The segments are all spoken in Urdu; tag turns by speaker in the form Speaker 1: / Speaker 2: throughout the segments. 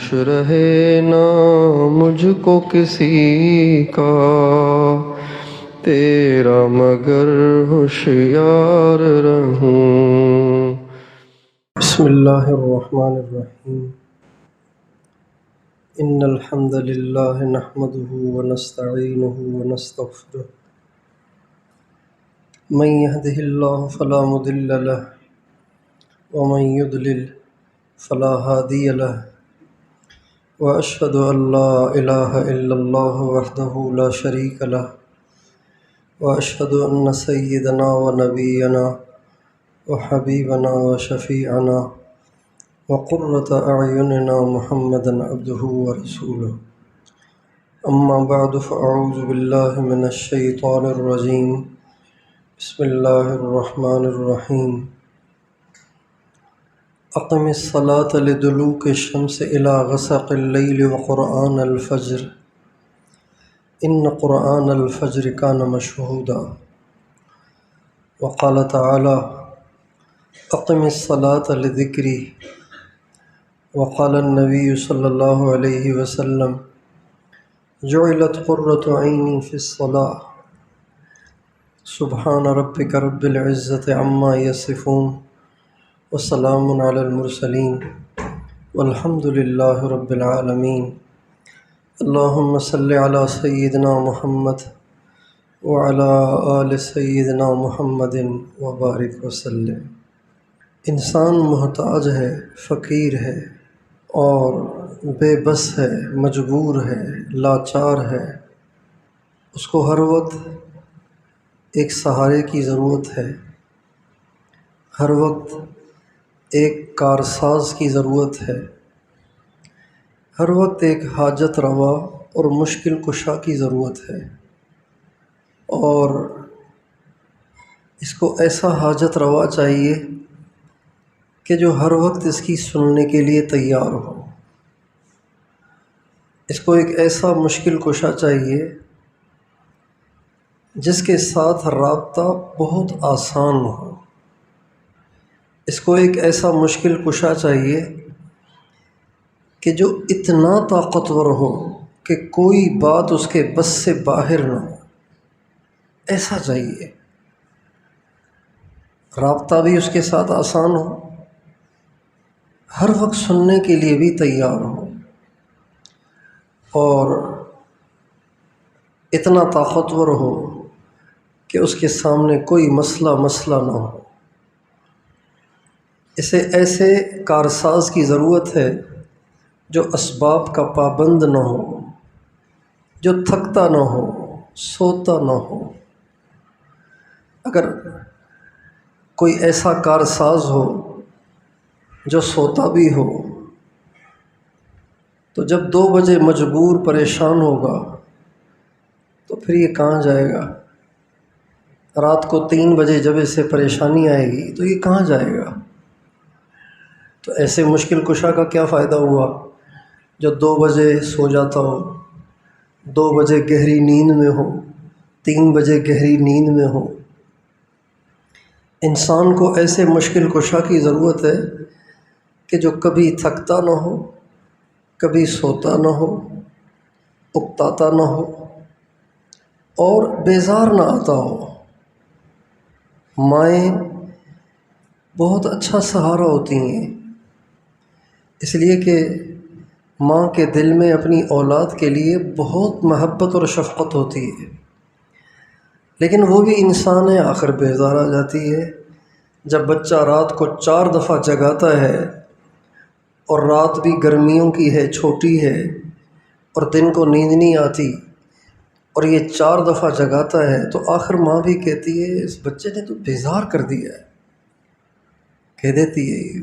Speaker 1: ہوش رہے نہ مجھ کو کسی کا، تیرا مگر ہوشیار رہوں۔
Speaker 2: بسم اللہ الرحمن الرحیم۔ ان الحمد للہ نحمده ونستعینہ ونستغفرہ، من يهده اللہ فلا مضل له ومن يضلل فلا هادی له، واشهد ان لا الہ الا اللہ وحدہ لا شریک له، واشهد ان سیدنا ونبینا وحبیبنا وشفیعنا وقرۃ اعیننا محمدا عبدہ ورسولہ، اما بعد فاعوذ باللہ من الشیطان الرجیم، بسم اللہ الرحمن الرحیم۔ اقم الصلاۃ لدلوک الشمس الی غسق اللیل وقرآن الفجر ان قرآن الفجر کان مشہودا، وقال تعالی اقم الصلاۃ لذکری، وقال النبی صلی اللہ علیہ وسلم جعلت قرۃ عینی فی الصلاۃ۔ سبحان ربک رب العزۃ عما یصفون وسلام علی المرسلین والحمد للہ رب العالمین۔ اللہم صلی علی سیدنا محمد وعلی آل سیدنا محمد وبارک وسلم۔ انسان محتاج ہے، فقیر ہے اور بے بس ہے، مجبور ہے، لاچار ہے۔ اس کو ہر وقت ایک سہارے کی ضرورت ہے، ہر وقت ایک کارساز کی ضرورت ہے، ہر وقت ایک حاجت روا اور مشکل کشا کی ضرورت ہے، اور اس کو ایسا حاجت روا چاہیے کہ جو ہر وقت اس کی سننے کے لیے تیار ہو۔ اس کو ایک ایسا مشکل کشا چاہیے جس کے ساتھ رابطہ بہت آسان ہو۔ اس کو ایک ایسا مشکل کشا چاہیے کہ جو اتنا طاقتور ہو کہ کوئی بات اس کے بس سے باہر نہ ہو، ایسا چاہیے۔ رابطہ بھی اس کے ساتھ آسان ہو، ہر وقت سننے کے لیے بھی تیار ہو، اور اتنا طاقتور ہو کہ اس کے سامنے کوئی مسئلہ نہ ہو۔ اسے ایسے کارساز کی ضرورت ہے جو اسباب کا پابند نہ ہو، جو تھکتا نہ ہو، سوتا نہ ہو۔ اگر کوئی ایسا کارساز ہو جو سوتا بھی ہو تو جب 2 بجے مجبور پریشان ہوگا تو پھر یہ کہاں جائے گا؟ رات کو 3 بجے جب اسے پریشانی آئے گی تو یہ کہاں جائے گا؟ تو ایسے مشکل کشا کا کیا فائدہ ہوا جو 2 بجے سو جاتا ہو، 2 بجے گہری نیند میں ہو، 3 بجے گہری نیند میں ہو۔ انسان کو ایسے مشکل کشا کی ضرورت ہے کہ جو کبھی تھکتا نہ ہو، کبھی سوتا نہ ہو، اکتاتا نہ ہو اور بیزار نہ آتا ہو۔ مائیں بہت اچھا سہارا ہوتی ہیں، اس لیے کہ ماں کے دل میں اپنی اولاد کے لیے بہت محبت اور شفقت ہوتی ہے، لیکن وہ بھی انسان ہے، آخر بیزار آ جاتی ہے۔ جب بچہ رات کو 4 دفعہ جگاتا ہے اور رات بھی گرمیوں کی ہے، چھوٹی ہے، اور دن کو نیند نہیں آتی، اور یہ 4 دفعہ جگاتا ہے تو آخر ماں بھی کہتی ہے اس بچے نے تو بیزار کر دیا ہے، کہہ دیتی ہے یہ۔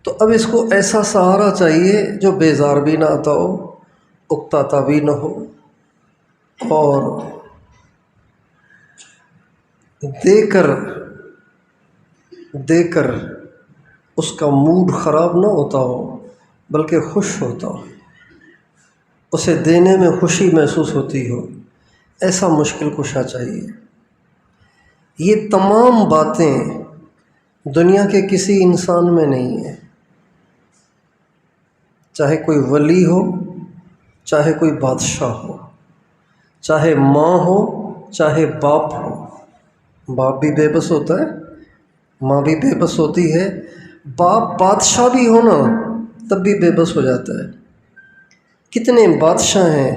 Speaker 2: تو اب اس کو ایسا سہارا چاہیے جو بیزار بھی نہ آتا ہو، اکتاتا بھی نہ ہو، اور دے کر اس کا موڈ خراب نہ ہوتا ہو بلکہ خوش ہوتا ہو، اسے دینے میں خوشی محسوس ہوتی ہو، ایسا مشکل کشا چاہیے۔ یہ تمام باتیں دنیا کے کسی انسان میں نہیں ہیں۔ چاہے کوئی ولی ہو، چاہے کوئی بادشاہ ہو، چاہے ماں ہو، چاہے باپ ہو۔ باپ بھی بے بس ہوتا ہے، ماں بھی بے بس ہوتی ہے، باپ بادشاہ بھی ہو نا تب بھی بے بس ہو جاتا ہے۔ کتنے بادشاہ ہیں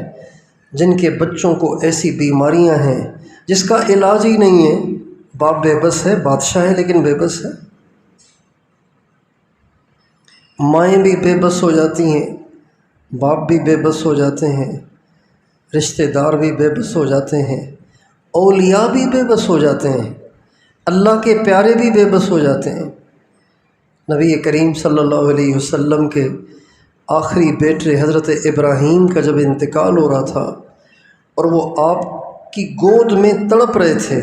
Speaker 2: جن کے بچوں کو ایسی بیماریاں ہیں جس کا علاج ہی نہیں ہے، باپ بے بس ہے، بادشاہ ہے لیکن بے بس ہے۔ مائیں بھی بے بس ہو جاتی ہیں، باپ بھی بے بس ہو جاتے ہیں، رشتہ دار بھی بے بس ہو جاتے ہیں، اولیاء بھی بے بس ہو جاتے ہیں، اللہ کے پیارے بھی بے بس ہو جاتے ہیں۔ نبی کریم صلی اللہ علیہ وسلم کے آخری بیٹے حضرت ابراہیم کا جب انتقال ہو رہا تھا اور وہ آپ کی گود میں تڑپ رہے تھے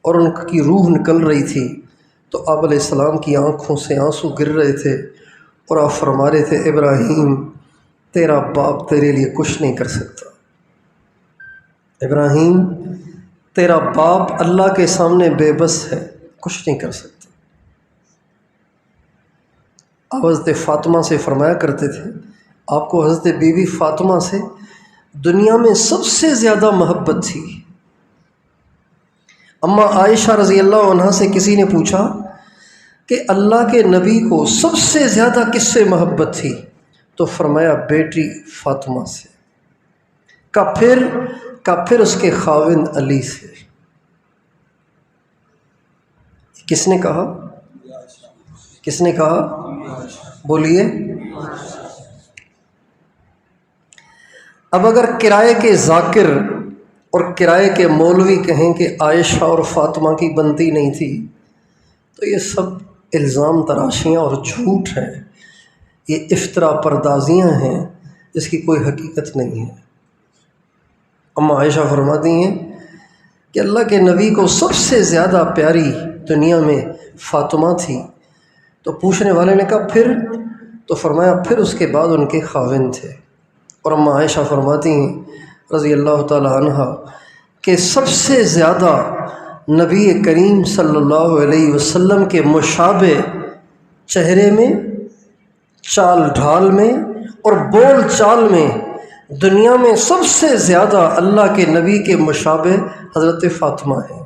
Speaker 2: اور ان کی روح نکل رہی تھی، تو آپ علیہ السلام کی آنکھوں سے آنسو گر رہے تھے اور آپ فرما رہے تھے، ابراہیم تیرا باپ تیرے لیے کچھ نہیں کر سکتا، ابراہیم تیرا باپ اللہ کے سامنے بے بس ہے، کچھ نہیں کر سکتا۔ آپ حضرت فاطمہ سے فرمایا کرتے تھے، آپ کو حضرت بی بی فاطمہ سے دنیا میں سب سے زیادہ محبت تھی۔ اما عائشہ رضی اللہ عنہا سے کسی نے پوچھا کہ اللہ کے نبی کو سب سے زیادہ کس سے محبت تھی؟ تو فرمایا بیٹی فاطمہ سے، پھر اس کے خاوند علی سے۔ کس نے کہا؟ کس نے کہا؟ بولیے۔ اب اگر کرائے کے ذاکر اور کرائے کے مولوی کہیں کہ عائشہ اور فاطمہ کی بنتی نہیں تھی، تو یہ سب الزام تراشیاں اور جھوٹ ہیں، یہ افطرا پردازیاں ہیں، اس کی کوئی حقیقت نہیں ہے۔ اما عائشہ فرماتی ہیں کہ اللہ کے نبی کو سب سے زیادہ پیاری دنیا میں فاطمہ تھی۔ تو پوچھنے والے نے کہا پھر؟ تو فرمایا پھر اس کے بعد ان کے خاوند تھے۔ اور اما عائشہ فرماتی ہیں رضی اللہ تعالی عنہا کہ سب سے زیادہ نبی کریم صلی اللہ علیہ وسلم کے مشابہ چہرے میں، چال ڈھال میں اور بول چال میں دنیا میں سب سے زیادہ اللہ کے نبی کے مشابہ حضرت فاطمہ ہیں۔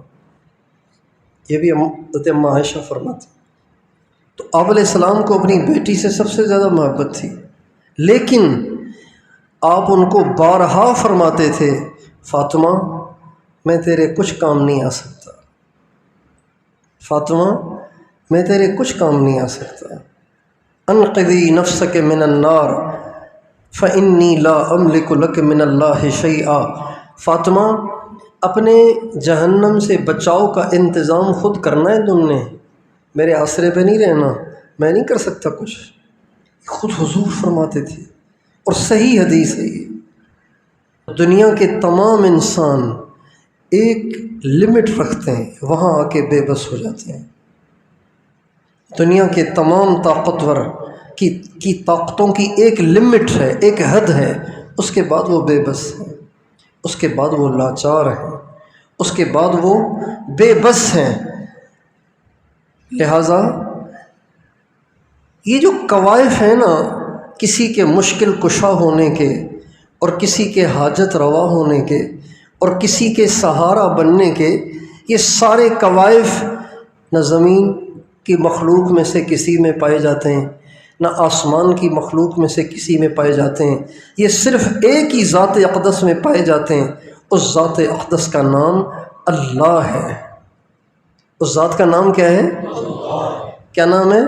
Speaker 2: یہ بھی حضرت اما عائشہ فرماتی۔ تو آپ علیہ السلام کو اپنی بیٹی سے سب سے زیادہ محبت تھی، لیکن آپ ان کو بارہا فرماتے تھے، فاطمہ میں تیرے کچھ کام نہیں آ سکتا، فاطمہ میں تیرے کچھ کام نہیں آ سکتا، انقذی نفسک من النار فإنی لا املک لک من اللہ شیئا۔ فاطمہ اپنے جہنم سے بچاؤ کا انتظام خود کرنا ہے، تم نے میرے آسرے پہ نہیں رہنا، میں نہیں کر سکتا کچھ۔ خود حضور فرماتے تھے، اور صحیح حدیث ہے یہ۔ دنیا کے تمام انسان ایک لمٹ رکھتے ہیں، وہاں آ کے بے بس ہو جاتے ہیں۔ دنیا کے تمام طاقتور کی طاقتوں کی ایک لمٹ ہے، ایک حد ہے، اس کے بعد وہ بے بس ہیں، اس کے بعد وہ لاچار ہیں، اس کے بعد وہ بے بس ہیں۔ لہٰذا یہ جو کوائف ہیں نا، کسی کے مشکل کشا ہونے کے اور کسی کے حاجت روا ہونے کے اور کسی کے سہارا بننے کے، یہ سارے کوائف نہ زمین کی مخلوق میں سے کسی میں پائے جاتے ہیں، نہ آسمان کی مخلوق میں سے کسی میں پائے جاتے ہیں، یہ صرف ایک ہی ذات اقدس میں پائے جاتے ہیں۔ اس ذات اقدس کا نام اللہ ہے۔ اس ذات کا نام کیا ہے؟ کیا نام ہے؟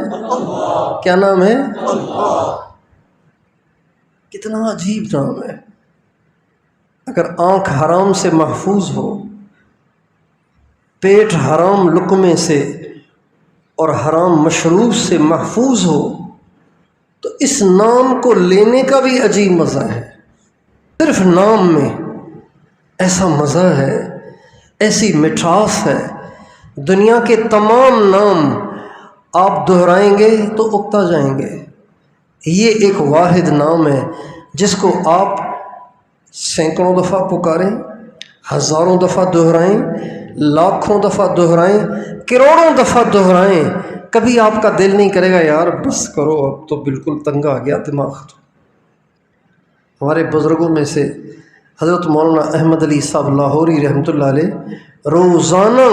Speaker 2: کیا نام ہے؟ کتنا عجیب نام ہے۔ اگر آنکھ حرام سے محفوظ ہو، پیٹ حرام لقمے سے اور حرام مشروب سے محفوظ ہو، تو اس نام کو لینے کا بھی عجیب مزہ ہے۔ صرف نام میں ایسا مزہ ہے، ایسی مٹھاس ہے۔ دنیا کے تمام نام آپ دہرائیں گے تو اکتا جائیں گے، یہ ایک واحد نام ہے جس کو آپ سینکڑوں دفعہ پکاریں، ہزاروں دفعہ دہرائیں، لاکھوں دفعہ دہرائیں، کروڑوں دفعہ دہرائیں، کبھی آپ کا دل نہیں کرے گا یار بس کرو، اب تو بالکل تنگ آ گیا دماغ تو۔ ہمارے بزرگوں میں سے حضرت مولانا احمد علی صاحب لاہوری رحمۃ اللہ علیہ روزانہ،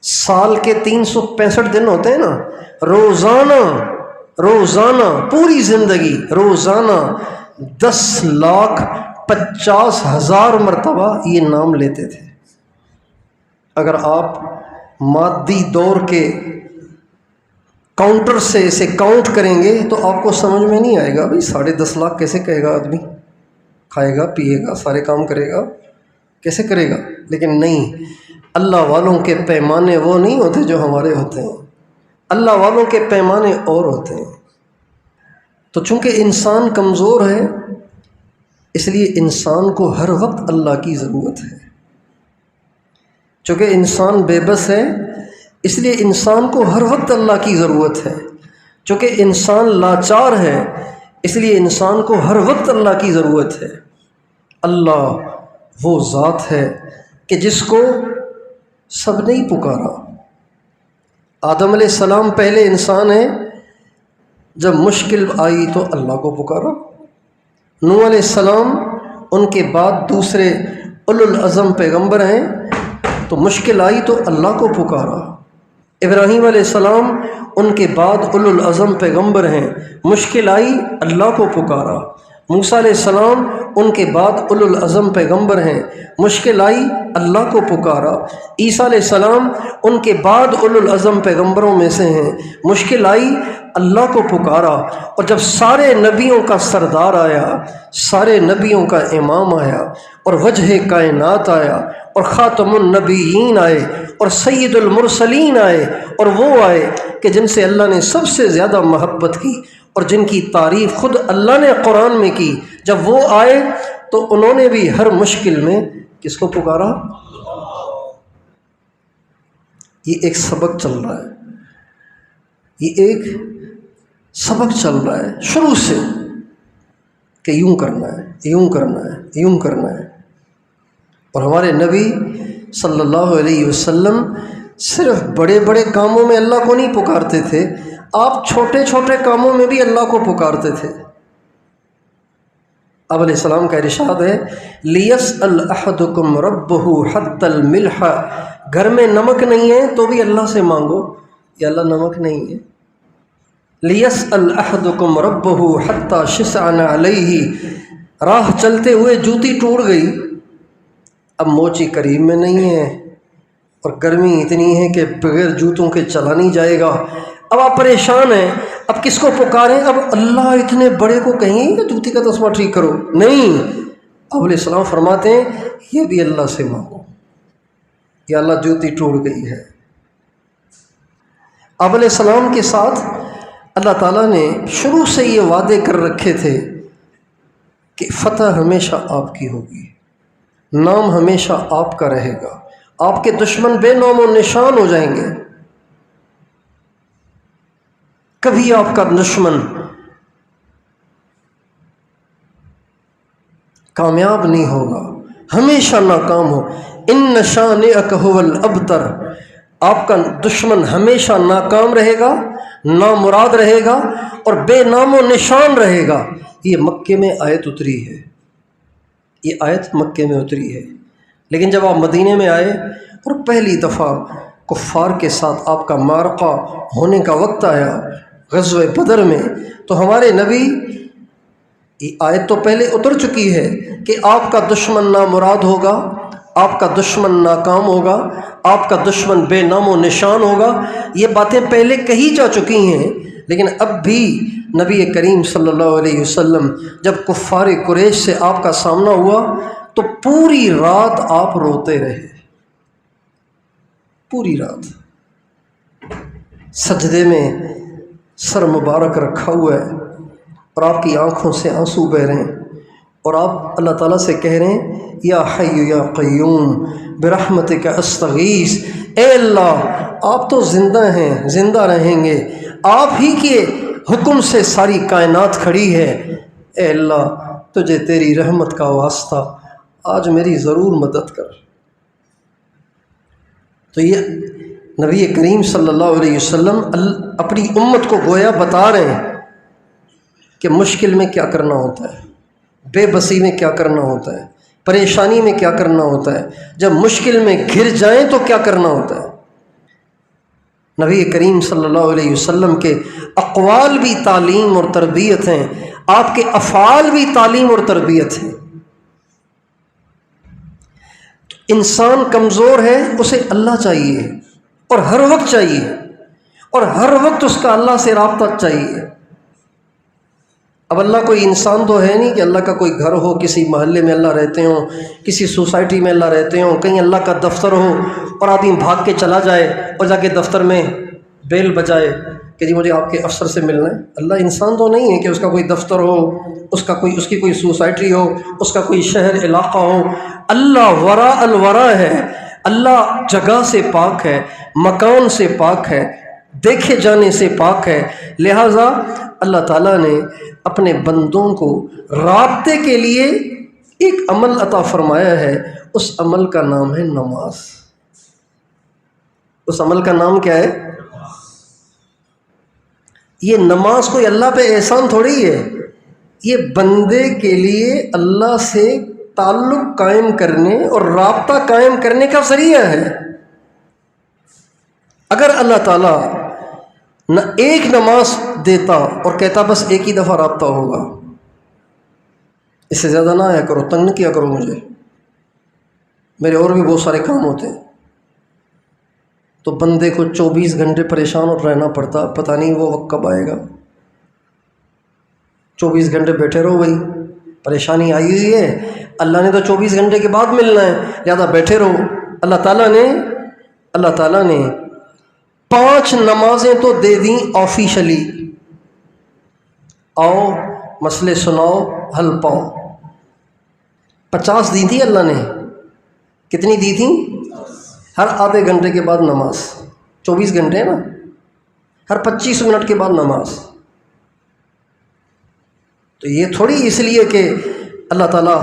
Speaker 2: سال کے 365 دن ہوتے ہیں نا، روزانہ پوری زندگی روزانہ 10,50,000 مرتبہ یہ نام لیتے تھے۔ اگر آپ مادی دور کے کاؤنٹر سے اسے کاؤنٹ کریں گے تو آپ کو سمجھ میں نہیں آئے گا بھائی 10.5 لاکھ کیسے کہے گا آدمی، کھائے گا پیے گا سارے کام کرے گا کیسے کرے گا؟ لیکن نہیں، اللہ والوں کے پیمانے وہ نہیں ہوتے جو ہمارے ہوتے ہیں، اللہ والوں کے پیمانے اور ہوتے ہیں۔ تو چونکہ انسان کمزور ہے اس لیے انسان کو ہر وقت اللہ کی ضرورت ہے، چونکہ انسان بے بس ہے اس لیے انسان کو ہر وقت اللہ کی ضرورت ہے، چونکہ انسان لاچار ہے اس لیے انسان کو ہر وقت اللہ کی ضرورت ہے۔ اللہ وہ ذات ہے کہ جس کو سب نہیں پکارا۔ آدم علیہ السلام پہلے انسان ہیں، جب مشکل آئی تو اللہ کو پکارا۔ نوح علیہ السلام ان کے بعد دوسرے اولو العزم پیغمبر ہیں، تو مشکل آئی تو اللہ کو پکارا۔ ابراہیم علیہ السلام ان کے بعد اولو العزم پیغمبر ہیں، مشکل آئی اللہ کو پکارا۔ موسیٰ علیہ السلام ان کے بعد اولو العزم پیغمبر ہیں، مشکل آئی اللہ کو پکارا۔ عیسیٰ علیہ السلام ان کے بعد اولو العزم پیغمبروں میں سے ہیں، مشکل آئی اللہ کو پکارا۔ اور جب سارے نبیوں کا سردار آیا، سارے نبیوں کا امام آیا، اور وجہ کائنات آیا، اور خاتم النبیین آئے، اور سید المرسلین آئے، اور وہ آئے کہ جن سے اللہ نے سب سے زیادہ محبت کی اور جن کی تعریف خود اللہ نے قرآن میں کی، جب وہ آئے تو انہوں نے بھی ہر مشکل میں کس کو پکارا؟ یہ ایک سبق چل رہا ہے، یہ ایک سبق چل رہا ہے شروع سے کہ یوں کرنا ہے، یوں کرنا ہے، یوں کرنا ہے۔ اور ہمارے نبی صلی اللہ علیہ وسلم صرف بڑے بڑے کاموں میں اللہ کو نہیں پکارتے تھے، آپ چھوٹے چھوٹے کاموں میں بھی اللہ کو پکارتے تھے۔ اب علیہ السلام کا ارشاد ہے لِيَسْأَلْ أَحَدُكُمْ رَبَّهُ حَتَّى الْمِلْحَ، گھر میں نمک نہیں ہے تو بھی اللہ سے مانگو، یا اللہ نمک نہیں ہے۔ لِيَسْأَلْ أَحَدُكُمْ رَبَّهُ حَتَّى شِسْعًا عَلَيْهِ، راہ چلتے ہوئے جوتی ٹوٹ گئی، اب موچی قریب میں نہیں ہے اور گرمی اتنی ہے کہ بغیر جوتوں کے چلا نہیں جائے گا، اب آپ پریشان ہیں، اب کس کو پکاریں؟ اب اللہ اتنے بڑے کو کہیں کہ جوتی کا تسمہ ٹھیک کرو؟ نہیں، اب علیہ السلام فرماتے ہیں یہ بھی اللہ سے مانگو، یا اللہ جوتی ٹوٹ گئی ہے۔ اب علیہ السلام کے ساتھ اللہ تعالیٰ نے شروع سے یہ وعدے کر رکھے تھے کہ فتح ہمیشہ آپ کی ہوگی، نام ہمیشہ آپ کا رہے گا، آپ کے دشمن بے نام و نشان ہو جائیں گے، کبھی آپ کا دشمن کامیاب نہیں ہوگا، ہمیشہ ناکام ہو۔ ان شانئک ھو الابتر، آپ کا دشمن ہمیشہ ناکام رہے گا، نامراد رہے گا اور بے نام و نشان رہے گا۔ یہ مکے میں آیت اتری ہے، یہ آیت مکے میں اتری ہے، لیکن جب آپ مدینے میں آئے اور پہلی دفعہ کفار کے ساتھ آپ کا معرکہ ہونے کا وقت آیا غزوہ بدر میں، تو ہمارے نبی، یہ آیت تو پہلے اتر چکی ہے کہ آپ کا دشمن نامراد ہوگا، آپ کا دشمن ناکام ہوگا، آپ کا دشمن بے نام و نشان ہوگا، یہ باتیں پہلے کہی جا چکی ہیں، لیکن اب بھی نبی کریم صلی اللہ علیہ وسلم جب کفار قریش سے آپ کا سامنا ہوا تو پوری رات آپ روتے رہے، پوری رات سجدے میں سر مبارک رکھا ہوا ہے اور آپ کی آنکھوں سے آنسو بہہ رہے ہیں، اور آپ اللہ تعالیٰ سے کہہ رہے ہیں یا حی یا قیوم برحمتک استغیث، اے اللہ آپ تو زندہ ہیں، زندہ رہیں گے، آپ ہی کے حکم سے ساری کائنات کھڑی ہے، اے اللہ تجھے تیری رحمت کا واسطہ آج میری ضرور مدد کر۔ تو یہ نبی کریم صلی اللہ علیہ وسلم اپنی امت کو گویا بتا رہے ہیں کہ مشکل میں کیا کرنا ہوتا ہے، بے بسی میں کیا کرنا ہوتا ہے، پریشانی میں کیا کرنا ہوتا ہے، جب مشکل میں گر جائیں تو کیا کرنا ہوتا ہے۔ نبی کریم صلی اللہ علیہ وسلم کے اقوال بھی تعلیم اور تربیت ہیں، آپ کے افعال بھی تعلیم اور تربیت ہیں۔ انسان کمزور ہے، اسے اللہ چاہیے اور ہر وقت چاہیے، اور ہر وقت اس کا اللہ سے رابطہ چاہیے۔ اب اللہ کوئی انسان تو ہے نہیں کہ اللہ کا کوئی گھر ہو، کسی محلے میں اللہ رہتے ہوں، کسی سوسائٹی میں اللہ رہتے ہوں، کہیں اللہ کا دفتر ہو اور آدمی بھاگ کے چلا جائے اور جا کے دفتر میں بیل بجائے کہ جی مجھے آپ کے افسر سے ملنا ہے۔ اللہ انسان تو نہیں ہے کہ اس کا کوئی دفتر ہو، اس کی کوئی سوسائٹی ہو، اس کا کوئی شہر علاقہ ہو۔ اللہ وراء الورا ہے، اللہ جگہ سے پاک ہے، مکان سے پاک ہے، دیکھے جانے سے پاک ہے۔ لہٰذا اللہ تعالیٰ نے اپنے بندوں کو رابطے کے لیے ایک عمل عطا فرمایا ہے، اس عمل کا نام ہے نماز۔ اس عمل کا نام کیا ہے؟ یہ نماز کوئی اللہ پہ احسان تھوڑی ہے، یہ بندے کے لیے اللہ سے تعلق قائم کرنے اور رابطہ قائم کرنے کا ذریعہ ہے۔ اگر اللہ تعالیٰ نہ ایک نماز دیتا اور کہتا بس ایک ہی دفعہ رابطہ ہوگا، اس سے زیادہ نہ آیا کرو، تنگ نہ کیا کرو مجھے، میرے اور بھی بہت سارے کام ہوتے ہیں، تو بندے کو 24 گھنٹے پریشان اور رہنا پڑتا، پتہ نہیں وہ وقت کب آئے گا۔ 24 گھنٹے بیٹھے رہو، بھائی پریشانی آئی ہوئی ہے، اللہ نے تو 24 گھنٹے کے بعد ملنا ہے، لہٰذا بیٹھے رہو۔ اللہ تعالیٰ نے 5 نمازیں تو دے دیں آفیشلی، آؤ مسئلے سناؤ حل پاؤ۔ 50 دی تھی اللہ نے، کتنی دی تھی؟ ہر آدھے گھنٹے کے بعد نماز، 24 گھنٹے ہے نا، ہر 25 منٹ کے بعد نماز۔ تو یہ تھوڑی اس لیے کہ اللہ تعالیٰ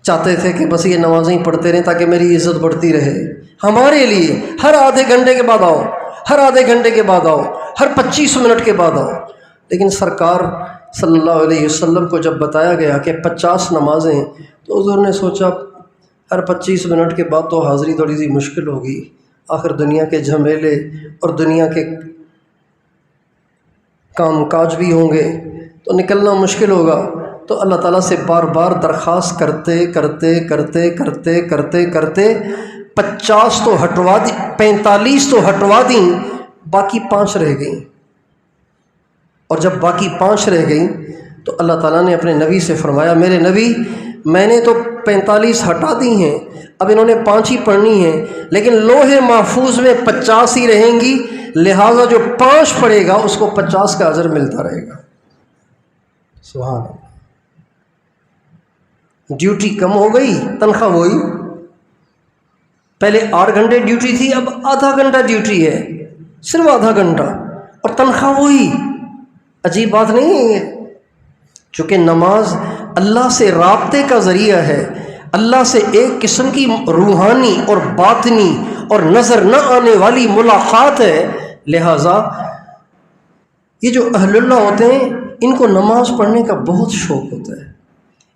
Speaker 2: چاہتے تھے کہ بس یہ نمازیں پڑھتے رہیں تاکہ میری عزت بڑھتی رہے، ہمارے لیے ہر آدھے گھنٹے کے بعد آؤ، ہر آدھے گھنٹے کے بعد آؤ، ہر 25 منٹ کے بعد آؤ۔ لیکن سرکار صلی اللہ علیہ وسلم کو جب بتایا گیا کہ 50 نمازیں، تو حضور نے سوچا ہر 25 منٹ کے بعد تو حاضری تھوڑی سی مشکل ہوگی، آخر دنیا کے جھمیلے اور دنیا کے کام کاج بھی ہوں گے تو نکلنا مشکل ہوگا۔ تو اللہ تعالیٰ سے بار بار درخواست کرتے کرتے کرتے کرتے کرتے کرتے 50 تو ہٹوا دی، 45 تو ہٹوا دیں، باقی 5 رہ گئیں۔ اور جب باقی 5 رہ گئیں تو اللہ تعالیٰ نے اپنے نبی سے فرمایا، میرے نبی میں نے تو 45 ہٹا دی ہیں، اب انہوں نے 5 ہی پڑھنی ہیں، لیکن لوح محفوظ میں 50 ہی رہیں گی، لہٰذا جو 5 پڑھے گا اس کو 50 کا اجر ملتا رہے گا۔ سبحان اللہ۔ ڈیوٹی کم ہو گئی، تنخواہ وہی، پہلے 8 گھنٹے ڈیوٹی تھی، اب آدھا گھنٹہ ڈیوٹی ہے، صرف آدھا گھنٹہ، اور تنخواہ وہی۔ عجیب بات نہیں ہے یہ؟ چونکہ نماز اللہ سے رابطے کا ذریعہ ہے، اللہ سے ایک قسم کی روحانی اور باطنی اور نظر نہ آنے والی ملاقات ہے، لہٰذا یہ جو اہل اللہ ہوتے ہیں ان کو نماز پڑھنے کا بہت شوق ہوتا ہے،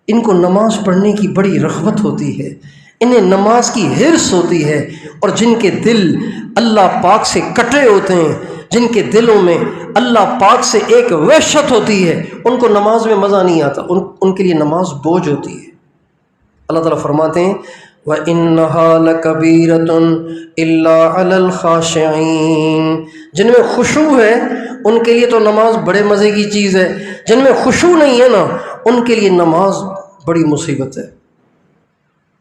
Speaker 2: ان کو نماز پڑھنے کی بڑی رغبت ہوتی ہے، انہیں نماز کی حرص ہوتی ہے، اور جن کے دل اللہ پاک سے کٹے ہوتے ہیں، جن کے دلوں میں اللہ پاک سے ایک وحشت ہوتی ہے، ان کو نماز میں مزہ نہیں آتا، ان کے لیے نماز بوجھ ہوتی ہے۔ اللہ تعالیٰ فرماتے ہیں وَإِنَّهَا لَكَبِيرَةٌ إِلَّا عَلَى الْخَاشِعِينَ، جن میں خشوع ہے ان کے لیے تو نماز بڑے مزے کی چیز ہے، جن میں خشوع نہیں ہے نا ان کے لیے نماز بڑی مصیبت ہے۔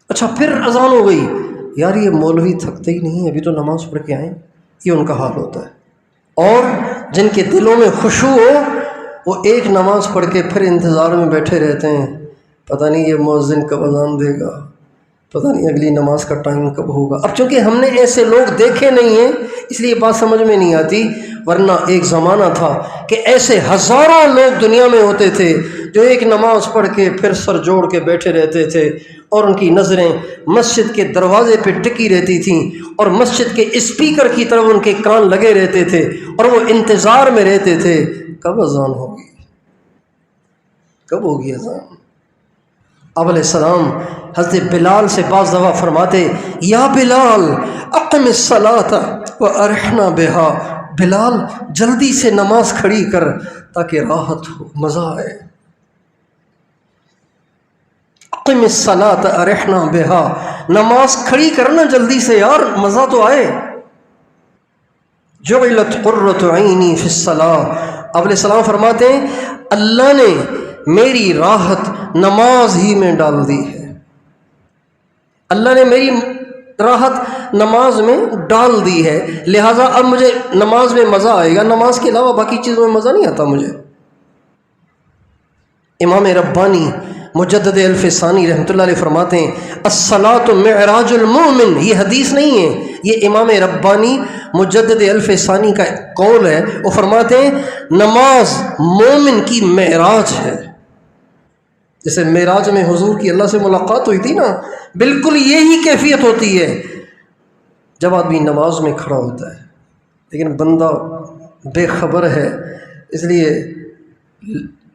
Speaker 2: اچھا پھر اذان ہو گئی، یار یہ مولوی تھکتے ہی نہیں، ابھی تو نماز پڑھ کے آئیں، یہ ان کا حال ہوتا ہے۔ اور جن کے دلوں میں خشوع ہو وہ ایک نماز پڑھ کے پھر انتظار میں بیٹھے رہتے ہیں، پتہ نہیں یہ مؤذن کب اذان دے گا، پتہ نہیں اگلی نماز کا ٹائم کب ہوگا۔ اب چونکہ ہم نے ایسے لوگ دیکھے نہیں ہیں اس لیے بات سمجھ میں نہیں آتی، ورنہ ایک زمانہ تھا کہ ایسے ہزاروں لوگ دنیا میں ہوتے تھے جو ایک نماز پڑھ کے پھر سر جوڑ کے بیٹھے رہتے تھے، اور ان کی نظریں مسجد کے دروازے پہ ٹکی رہتی تھیں، اور مسجد کے اسپیکر کی طرف ان کے کان لگے رہتے تھے، اور وہ انتظار میں رہتے تھے کب اذان ہوگی، کب ہوگی اذان۔ آپ علیہ السلام حضرت بلال سے بعض دفعہ فرماتے، یا بلال اقم الصلاۃ وارحنا بہا، بلال جلدی سے نماز کھڑی کر تاکہ راحت ہو، مزہ آئے۔ اقم الصلاۃ ارحنا بہا، نماز کھڑی کرنا جلدی سے یار، مزہ تو آئے۔ جعلت قرۃ عینی فی الصلاۃ، آپ علیہ السلام فرماتے ہیں اللہ نے میری راحت نماز ہی میں ڈال دی ہے، اللہ نے میری راحت نماز میں ڈال دی ہے، لہٰذا اب مجھے نماز میں مزہ آئے گا، نماز کے علاوہ باقی چیزوں میں مزہ نہیں آتا مجھے۔ امام ربانی مجدد الف ثانی رحمۃ اللہ علیہ فرماتے ہیں الصلاۃ معراج المؤمن، یہ حدیث نہیں ہے، یہ امام ربانی مجدد الف ثانی کا قول ہے، وہ فرماتے ہیں نماز مومن کی معراج ہے۔ جیسے معراج میں حضور کی اللہ سے ملاقات ہوئی تھی نا، بالکل یہی کیفیت ہوتی ہے جب آدمی نماز میں کھڑا ہوتا ہے، لیکن بندہ بے خبر ہے اس لیے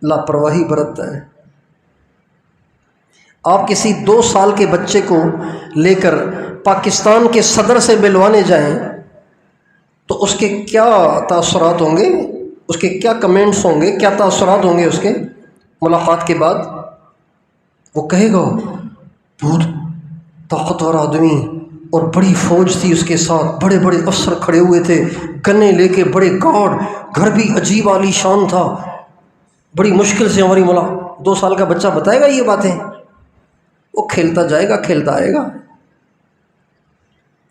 Speaker 2: لاپرواہی برتتا ہے۔ آپ کسی 2 سال کے بچے کو لے کر پاکستان کے صدر سے ملوانے جائیں تو اس کے کیا تاثرات ہوں گے، اس کے کیا کمنٹس ہوں گے، کیا تاثرات ہوں گے اس کے ملاقات کے بعد؟ وہ کہے گا بہت طاقتور آدمی اور بڑی فوج تھی اس کے ساتھ، بڑے بڑے افسر کھڑے ہوئے تھے، گنے لے کے بڑے گارڈ، گھر بھی عجیب عالی شان تھا، بڑی مشکل سے ہماری 2 سال کا بچہ بتائے گا یہ باتیں؟ وہ کھیلتا جائے گا، کھیلتا آئے گا،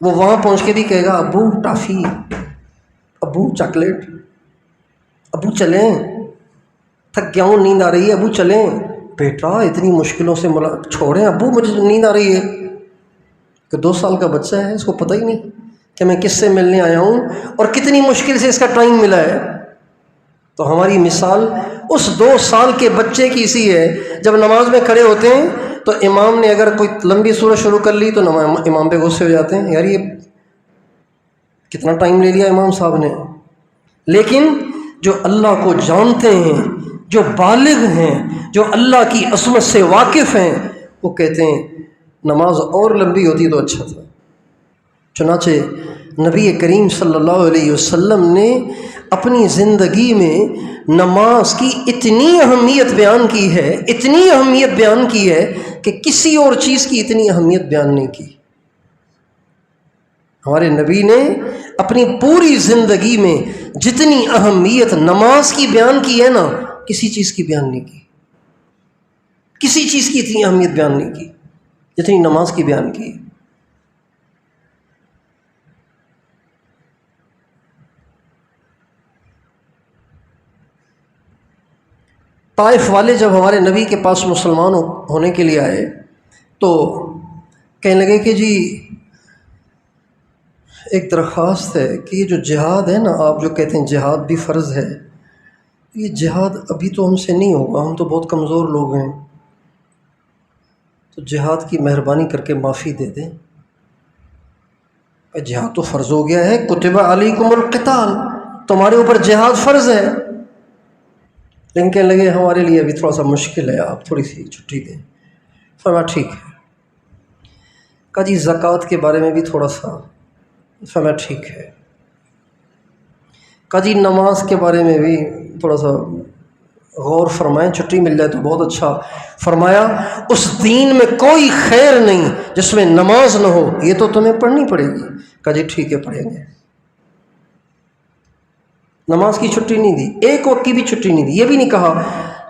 Speaker 2: وہ وہاں پہنچ کے بھی کہے گا ابو ٹافی، ابو چاکلیٹ، ابو چلیں، تھک گیا ہوں، نیند آ رہی ہے، ابو چلیں۔ بیٹا اتنی مشکلوں سے چھوڑیں، ابو مجھے نیند آ رہی ہے۔ کہ 2 سال کا بچہ ہے، اس کو پتہ ہی نہیں کہ میں کس سے ملنے آیا ہوں اور کتنی مشکل سے اس کا ٹائم ملا ہے۔ تو ہماری مثال اس 2 سال کے بچے کی سی ہے، جب نماز میں کھڑے ہوتے ہیں تو امام نے اگر کوئی لمبی سورت شروع کر لی تو امام پہ غصے ہو جاتے ہیں، یار یہ کتنا ٹائم لے لیا امام صاحب نے۔ لیکن جو اللہ کو جانتے ہیں، جو بالغ ہیں، جو اللہ کی عظمت سے واقف ہیں، وہ کہتے ہیں نماز اور لمبی ہوتی تو اچھا تھا۔ چنانچہ نبی کریم صلی اللہ علیہ وسلم نے اپنی زندگی میں نماز کی اتنی اہمیت بیان کی ہے، اتنی اہمیت بیان کی ہے کہ کسی اور چیز کی اتنی اہمیت بیان نہیں کی۔ ہمارے نبی نے اپنی پوری زندگی میں جتنی اہمیت نماز کی بیان کی ہے نا، کسی چیز کی بیان نہیں کی، کسی چیز کی اتنی اہمیت بیان نہیں کی جتنی نماز کی بیان کی۔ طائف والے جب ہمارے نبی کے پاس مسلمان ہونے کے لیے آئے تو کہنے لگے کہ جی ایک درخواست ہے کہ یہ جو جہاد ہے نا، آپ جو کہتے ہیں جہاد بھی فرض ہے، یہ جہاد ابھی تو ہم سے نہیں ہوگا، ہم تو بہت کمزور لوگ ہیں، تو جہاد کی مہربانی کر کے معافی دے دیں۔ جہاد تو فرض ہو گیا ہے، کتب علیکم القتال، تمہارے اوپر جہاد فرض ہے، لیکن کہنے لگے ہمارے لیے ابھی تھوڑا سا مشکل ہے، آپ تھوڑی سی چھٹی دیں۔ فرمایا ٹھیک ہے۔ کہا جی زکوٰۃ کے بارے میں بھی تھوڑا سا، فرمایا ٹھیک ہے۔ کہا جی نماز کے بارے میں بھی تھوڑا سا غور فرمائیں، چھٹی مل جائے تو بہت اچھا۔ فرمایا اس دین میں کوئی خیر نہیں جس میں نماز نہ ہو، یہ تو تمہیں پڑھنی پڑے گی۔ کہا جی ٹھیک ہے پڑھیں گے۔ نماز کی چھٹی نہیں دی، ایک وقت کی بھی چھٹی نہیں دی، یہ بھی نہیں کہا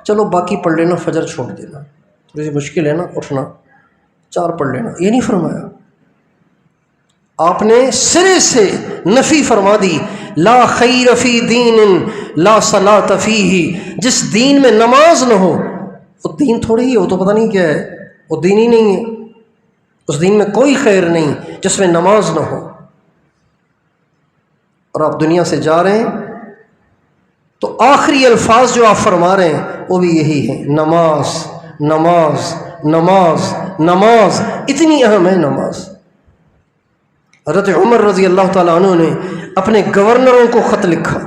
Speaker 2: چلو باقی پڑھ لینا، فجر چھوڑ دینا، تھوڑی سی مشکل ہے نا اٹھنا، 4 پڑھ لینا، یہ نہیں فرمایا۔ آپ نے سرے سے نفی فرما دی، لا خیر فی دین لا صلاۃ فیہ، جس دین میں نماز نہ ہو وہ دین تھوڑی ہی ہے، وہ تو پتہ نہیں کیا ہے، وہ دین ہی نہیں ہے، اس دین میں کوئی خیر نہیں جس میں نماز نہ ہو۔ اور آپ دنیا سے جا رہے ہیں تو آخری الفاظ جو آپ فرما رہے ہیں وہ بھی یہی ہیں، نماز نماز نماز نماز، اتنی اہم ہے نماز۔ حضرت عمر رضی اللہ تعالیٰ عنہ نے اپنے گورنروں کو خط لکھا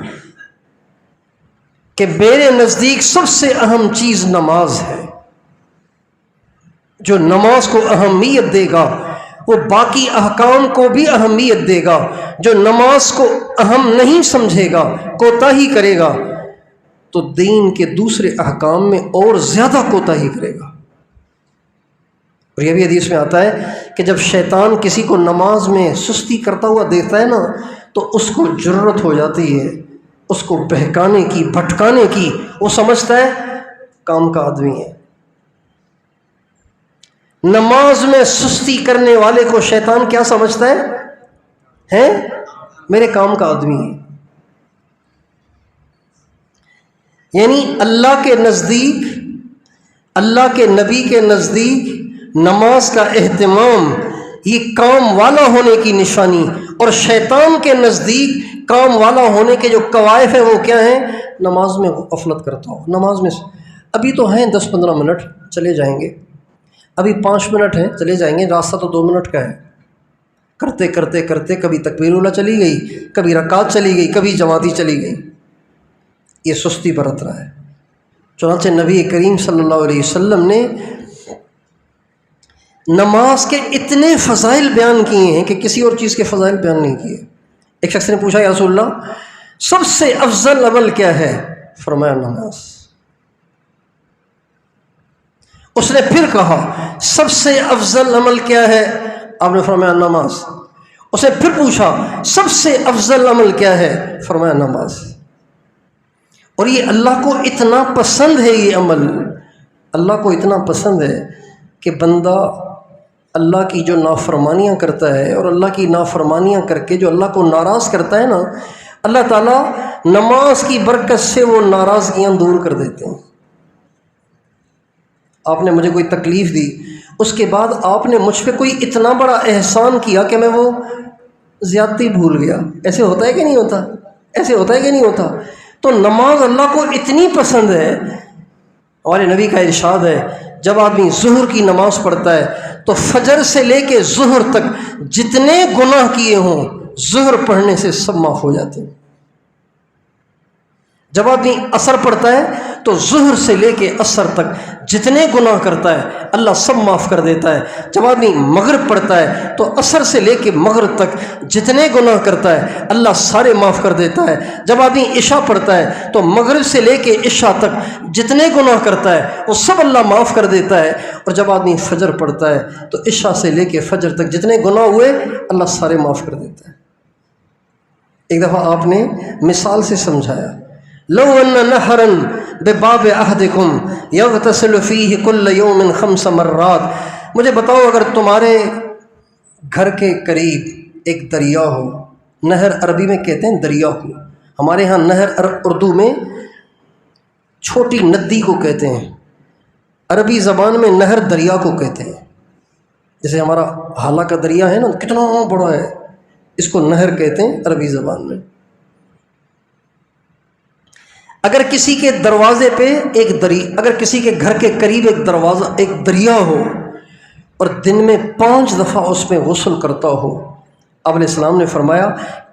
Speaker 2: کہ میرے نزدیک سب سے اہم چیز نماز ہے، جو نماز کو اہمیت دے گا وہ باقی احکام کو بھی اہمیت دے گا، جو نماز کو اہم نہیں سمجھے گا، کوتاہی کرے گا، تو دین کے دوسرے احکام میں اور زیادہ کوتاہی کرے گا۔ اور یہ بھی حدیث میں آتا ہے کہ جب شیطان کسی کو نماز میں سستی کرتا ہوا دیکھتا ہے نا تو اس کو جرت ہو جاتی ہے اس کو بہکانے کی، بھٹکانے کی۔ وہ سمجھتا ہے کام کا آدمی ہے۔ نماز میں سستی کرنے والے کو شیطان کیا سمجھتا ہے؟ میرے کام کا آدمی ہے۔ یعنی اللہ کے نزدیک، اللہ کے نبی کے نزدیک نماز کا اہتمام یہ کام والا ہونے کی نشانی، اور شیطان کے نزدیک کام والا ہونے کے جو قوائف ہیں وہ کیا ہیں؟ نماز میں غفلت کرتا ہو۔ نماز میں ابھی تو ہیں 10-15 منٹ، چلے جائیں گے، ابھی 5 منٹ ہیں، چلے جائیں گے، راستہ تو 2 منٹ کا ہے۔ کرتے کرتے کرتے کبھی تکبیر اولیٰ چلی گئی، کبھی رکعت چلی گئی، کبھی جماعتی چلی گئی، یہ سستی برت رہا ہے۔ چنانچہ نبی کریم صلی اللہ علیہ وسلم نے نماز کے اتنے فضائل بیان کیے ہیں کہ کسی اور چیز کے فضائل بیان نہیں کیے۔ ایک شخص نے پوچھا، یا رسول اللہ سب سے افضل عمل کیا ہے؟ فرمایا نماز۔ اس نے پھر کہا سب سے افضل عمل کیا ہے؟ آپ نے فرمایا نماز۔ اس نے پھر پوچھا سب سے افضل عمل کیا ہے؟ فرمایا نماز۔ اور یہ اللہ کو اتنا پسند ہے، یہ عمل اللہ کو اتنا پسند ہے کہ بندہ اللہ کی جو نافرمانیاں کرتا ہے اور اللہ کی نافرمانیاں کر کے جو اللہ کو ناراض کرتا ہے نا، اللہ تعالیٰ نماز کی برکت سے وہ ناراضگیاں دور کر دیتے ہیں۔ آپ نے مجھے کوئی تکلیف دی، اس کے بعد آپ نے مجھ پہ کوئی اتنا بڑا احسان کیا کہ میں وہ زیادتی بھول گیا۔ ایسے ہوتا ہے کہ نہیں ہوتا؟ ایسے ہوتا ہے کہ نہیں ہوتا؟ تو نماز اللہ کو اتنی پسند ہے، ہمارے نبی کا ارشاد ہے جب آدمی ظہر کی نماز پڑھتا ہے تو فجر سے لے کے ظہر تک جتنے گناہ کیے ہوں ظہر پڑھنے سے سب معاف ہو جاتے ہیں۔ جب آدمی عصر پڑھتا ہے تو ظہر سے لے کے عصر تک جتنے گناہ کرتا ہے اللہ سب معاف کر دیتا ہے۔ جب آدمی مغرب پڑھتا ہے تو عصر سے لے کے مغرب تک جتنے گناہ کرتا ہے اللہ سارے معاف کر دیتا ہے۔ جب آدمی عشاء پڑھتا ہے تو مغرب سے لے کے عشاء تک جتنے گناہ کرتا ہے وہ سب اللہ معاف کر دیتا ہے۔ اور جب آدمی فجر پڑھتا ہے تو عشاء سے لے کے فجر تک جتنے گناہ ہوئے اللہ سارے معاف کر دیتا ہے۔ ایک دفعہ آپ نے مثال سے سمجھایا، لو ان نہرا بباب احدکم یغتسل فیہ کل یوم 5 مرات، مجھے بتاؤ اگر تمہارے گھر کے قریب ایک دریا ہو، نہر عربی میں کہتے ہیں دریا کو، ہمارے ہاں نہر اردو میں چھوٹی ندی کو کہتے ہیں، عربی زبان میں نہر دریا کو کہتے ہیں۔ جیسے ہمارا حالہ کا دریا ہے نا، کتنا بڑا ہے، اس کو نہر کہتے ہیں عربی زبان میں۔ اگر کسی کے دروازے پہ اگر کسی کے گھر کے قریب ایک دریا ہو اور دن میں 5 دفعہ اس میں غسل کرتا ہو، آپ علیہ السلام نے فرمایا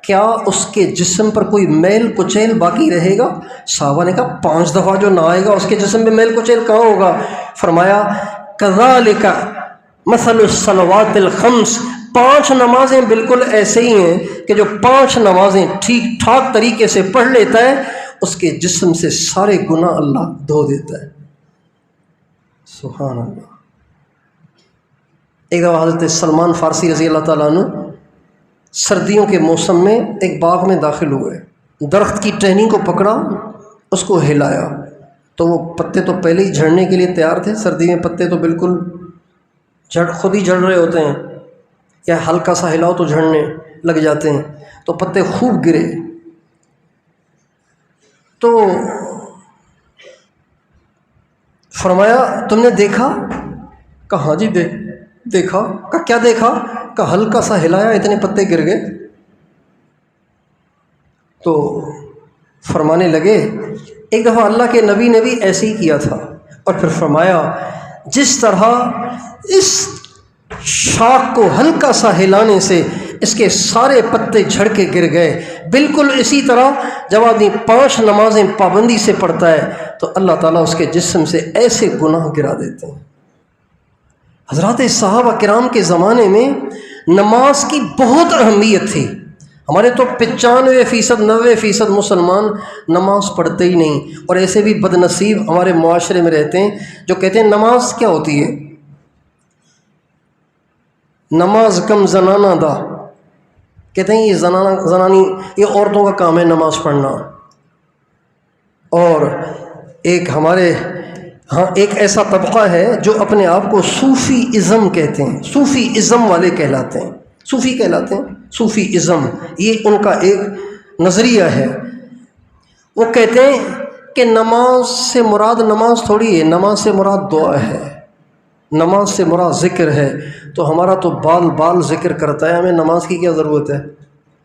Speaker 2: کیا اس کے جسم پر کوئی میل کچیل باقی رہے گا؟ صحابہ نے کہا 5 دفعہ جو نہائے گا اس کے جسم میں میل کچیل کہاں ہوگا؟ فرمایا کذالک مثل الصلوات الخمس، 5 نمازیں بالکل ایسے ہی ہیں کہ جو 5 نمازیں ٹھیک ٹھاک طریقے سے پڑھ لیتا ہے اس کے جسم سے سارے گناہ اللہ دھو دیتا ہے۔ سبحان اللہ۔ ایک دفعہ حضرت سلمان فارسی رضی اللہ تعالیٰ عنہ سردیوں کے موسم میں ایک باغ میں داخل ہوئے، درخت کی ٹہنی کو پکڑا، اس کو ہلایا تو وہ پتے تو پہلے ہی جھڑنے کے لیے تیار تھے، سردی میں پتے تو بالکل خود ہی جھڑ رہے ہوتے ہیں، یا ہلکا سا ہلاؤ تو جھڑنے لگ جاتے ہیں، تو پتے خوب گرے۔ تو فرمایا تم نے دیکھا؟ کہا ہاں جی دیکھا، کہ کیا دیکھا؟ کہ ہلکا سا ہلایا، اتنے پتے گر گئے۔ تو فرمانے لگے ایک دفعہ اللہ کے نبی نے بھی ایسے ہی کیا تھا، اور پھر فرمایا جس طرح اس شاخ کو ہلکا سا ہلانے سے اس کے سارے پتے جھڑ کے گر گئے، بالکل اسی طرح جب آدمی 5 نمازیں پابندی سے پڑھتا ہے تو اللہ تعالیٰ اس کے جسم سے ایسے گناہ گرا دیتے ہیں۔ حضرات صحابہ کرام کے زمانے میں نماز کی بہت اہمیت تھی۔ ہمارے تو 95% 90% مسلمان نماز پڑھتے ہی نہیں، اور ایسے بھی بد نصیب ہمارے معاشرے میں رہتے ہیں جو کہتے ہیں نماز کیا ہوتی ہے، نماز کم زنانہ دا، کہتے ہیں یہ زنانی یہ عورتوں کا کام ہے نماز پڑھنا۔ اور ایک ہمارے ہاں ایک ایسا طبقہ ہے جو اپنے آپ کو صوفی ازم کہتے ہیں، صوفی ازم والے کہلاتے ہیں، صوفی کہلاتے ہیں، صوفی ازم، یہ ان کا ایک نظریہ ہے۔ وہ کہتے ہیں کہ نماز سے مراد نماز تھوڑی ہے، نماز سے مراد دعا ہے، نماز سے مراد ذکر ہے۔ تو ہمارا تو بال بال ذکر کرتا ہے، ہمیں نماز کی کیا ضرورت ہے؟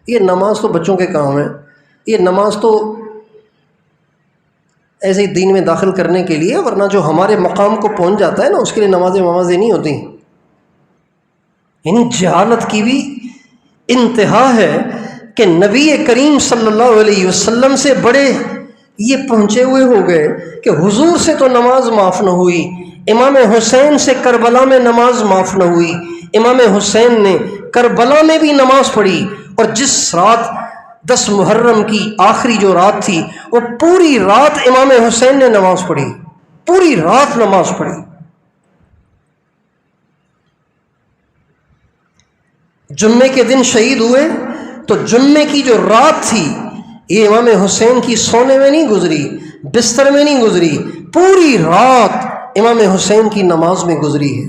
Speaker 2: یہ نماز تو بچوں کے کام ہے، یہ نماز تو ایسے ہی دین میں داخل کرنے کے لیے، ورنہ جو ہمارے مقام کو پہنچ جاتا ہے نا اس کے لیے نمازیں نہیں ہوتی۔ یعنی جہالت کی بھی انتہا ہے کہ نبی کریم صلی اللہ علیہ وسلم سے بڑے یہ پہنچے ہوئے ہو گئے کہ حضور سے تو نماز معاف نہ ہوئی، امام حسین سے کربلا میں نماز معاف نہ ہوئی، امام حسین نے کربلا میں بھی نماز پڑھی، اور جس رات 10 محرم کی آخری جو رات تھی وہ پوری رات امام حسین نے نماز پڑھی، پوری رات نماز پڑھی۔ جمعے کے دن شہید ہوئے تو جمعے کی جو رات تھی یہ امام حسین کی سونے میں نہیں گزری، بستر میں نہیں گزری، پوری رات امام حسین کی نماز میں گزری ہے۔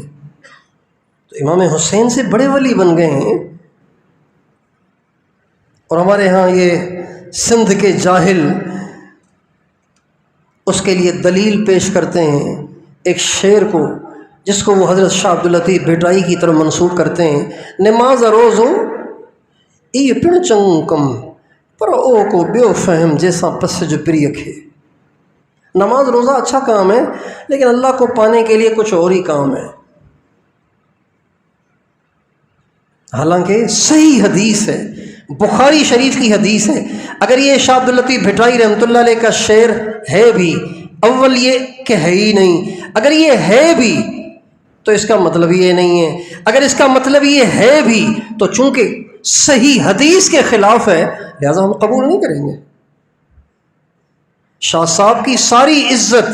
Speaker 2: تو امام حسین سے بڑے ولی بن گئے ہیں۔ اور ہمارے ہاں یہ سندھ کے جاہل اس کے لیے دلیل پیش کرتے ہیں ایک شعر کو، جس کو وہ حضرت شاہ عبداللطیف بھٹائی کی طرف منسوب کرتے ہیں، نماز روزو ای پن چنکم پر او کو بیو فہم جیسا پس جو پری رکھے۔ نماز روزہ اچھا کام ہے، لیکن اللہ کو پانے کے لیے کچھ اور ہی کام ہے۔ حالانکہ صحیح حدیث ہے، بخاری شریف کی حدیث ہے۔ اگر یہ شاہ عبداللطیف بھٹائی رحمۃ اللہ علیہ کا شعر ہے بھی، اول یہ کہ ہے ہی نہیں، اگر یہ ہے بھی تو اس کا مطلب یہ نہیں ہے، اگر اس کا مطلب یہ ہے بھی تو چونکہ صحیح حدیث کے خلاف ہے لہذا ہم قبول نہیں کریں گے۔ شاہ صاحب کی ساری عزت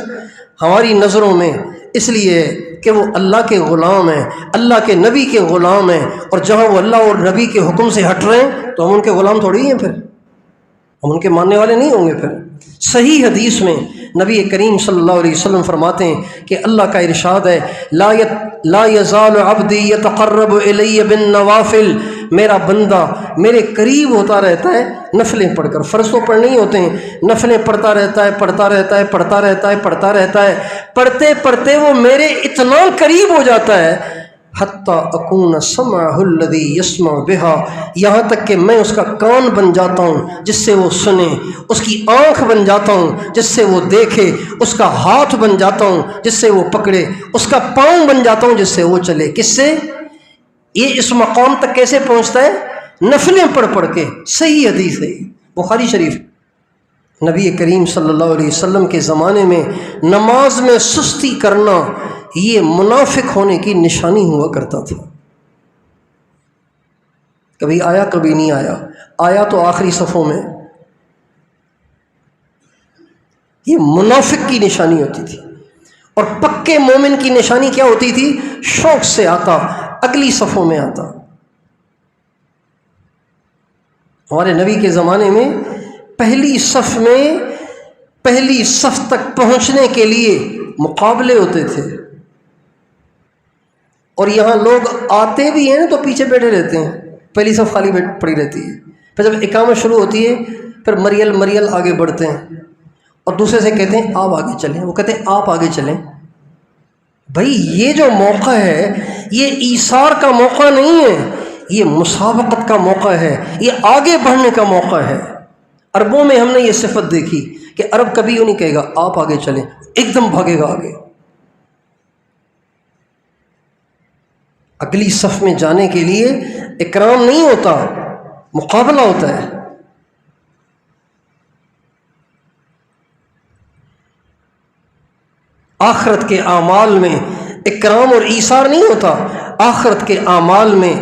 Speaker 2: ہماری نظروں میں اس لیے کہ وہ اللہ کے غلام ہیں، اللہ کے نبی کے غلام ہیں، اور جہاں وہ اللہ اور نبی کے حکم سے ہٹ رہے ہیں تو ہم ان کے غلام تھوڑی ہیں، پھر ہم ان کے ماننے والے نہیں ہوں گے۔ پھر صحیح حدیث میں نبی کریم صلی اللہ علیہ وسلم فرماتے ہیں کہ اللہ کا ارشاد ہے لا یزال عبدی یتقرب الی بالنوافل، میرا بندہ میرے قریب ہوتا رہتا ہے نفلیں پڑھ کر، فرض تو پڑھنے ہی ہوتے ہیں، نفلیں پڑھتا رہتا ہے، پڑھتا رہتا ہے، پڑھتا رہتا ہے، پڑھتا رہتا ہے، پڑھتے پڑھتے وہ میرے اتنا قریب ہو جاتا ہے حتی اکون سمعہ الذی یسمع بہا، یہاں تک کہ میں اس کا کان بن جاتا ہوں جس سے وہ سنے، اس کی آنکھ بن جاتا ہوں جس سے وہ دیکھے، اس کا ہاتھ بن جاتا ہوں جس سے وہ پکڑے، اس کا پاؤں بن جاتا ہوں جس سے وہ چلے۔ کس سے؟ یہ اس مقام تک کیسے پہنچتا ہے؟ نفلیں پڑھ پڑھ کے۔ صحیح حدیث ہے بخاری شریف۔ نبی کریم صلی اللہ علیہ وسلم کے زمانے میں نماز میں سستی کرنا یہ منافق ہونے کی نشانی ہوا کرتا تھا۔ کبھی آیا کبھی نہیں آیا، آیا تو آخری صفوں میں۔ یہ منافق کی نشانی ہوتی تھی، اور پکے مومن کی نشانی کیا ہوتی تھی؟ شوق سے آتا، اگلی صفوں میں آتا۔ ہمارے نبی کے زمانے میں پہلی صف تک پہنچنے کے لیے مقابلے ہوتے تھے، اور یہاں لوگ آتے بھی ہیں تو پیچھے بیٹھے رہتے ہیں، پہلی صف خالی پڑی رہتی ہے۔ پھر جب اقامت شروع ہوتی ہے پھر مریل آگے بڑھتے ہیں، اور دوسرے سے کہتے ہیں آپ آگے چلیں، وہ کہتے ہیں آپ آگے چلیں، بھائی یہ جو موقع ہے یہ ایثار کا موقع نہیں ہے، یہ مسابقت کا موقع ہے، یہ آگے بڑھنے کا موقع ہے۔ عربوں میں ہم نے یہ صفت دیکھی کہ عرب کبھی یوں نہیں کہے گا آپ آگے چلیں، ایک دم بھاگے گا آگے۔ اگلی صف میں جانے کے لیے اکرام نہیں ہوتا، مقابلہ ہوتا ہے۔ آخرت کے اعمال میں اکرام اور ایثار نہیں ہوتا، آخرت کے اعمال میں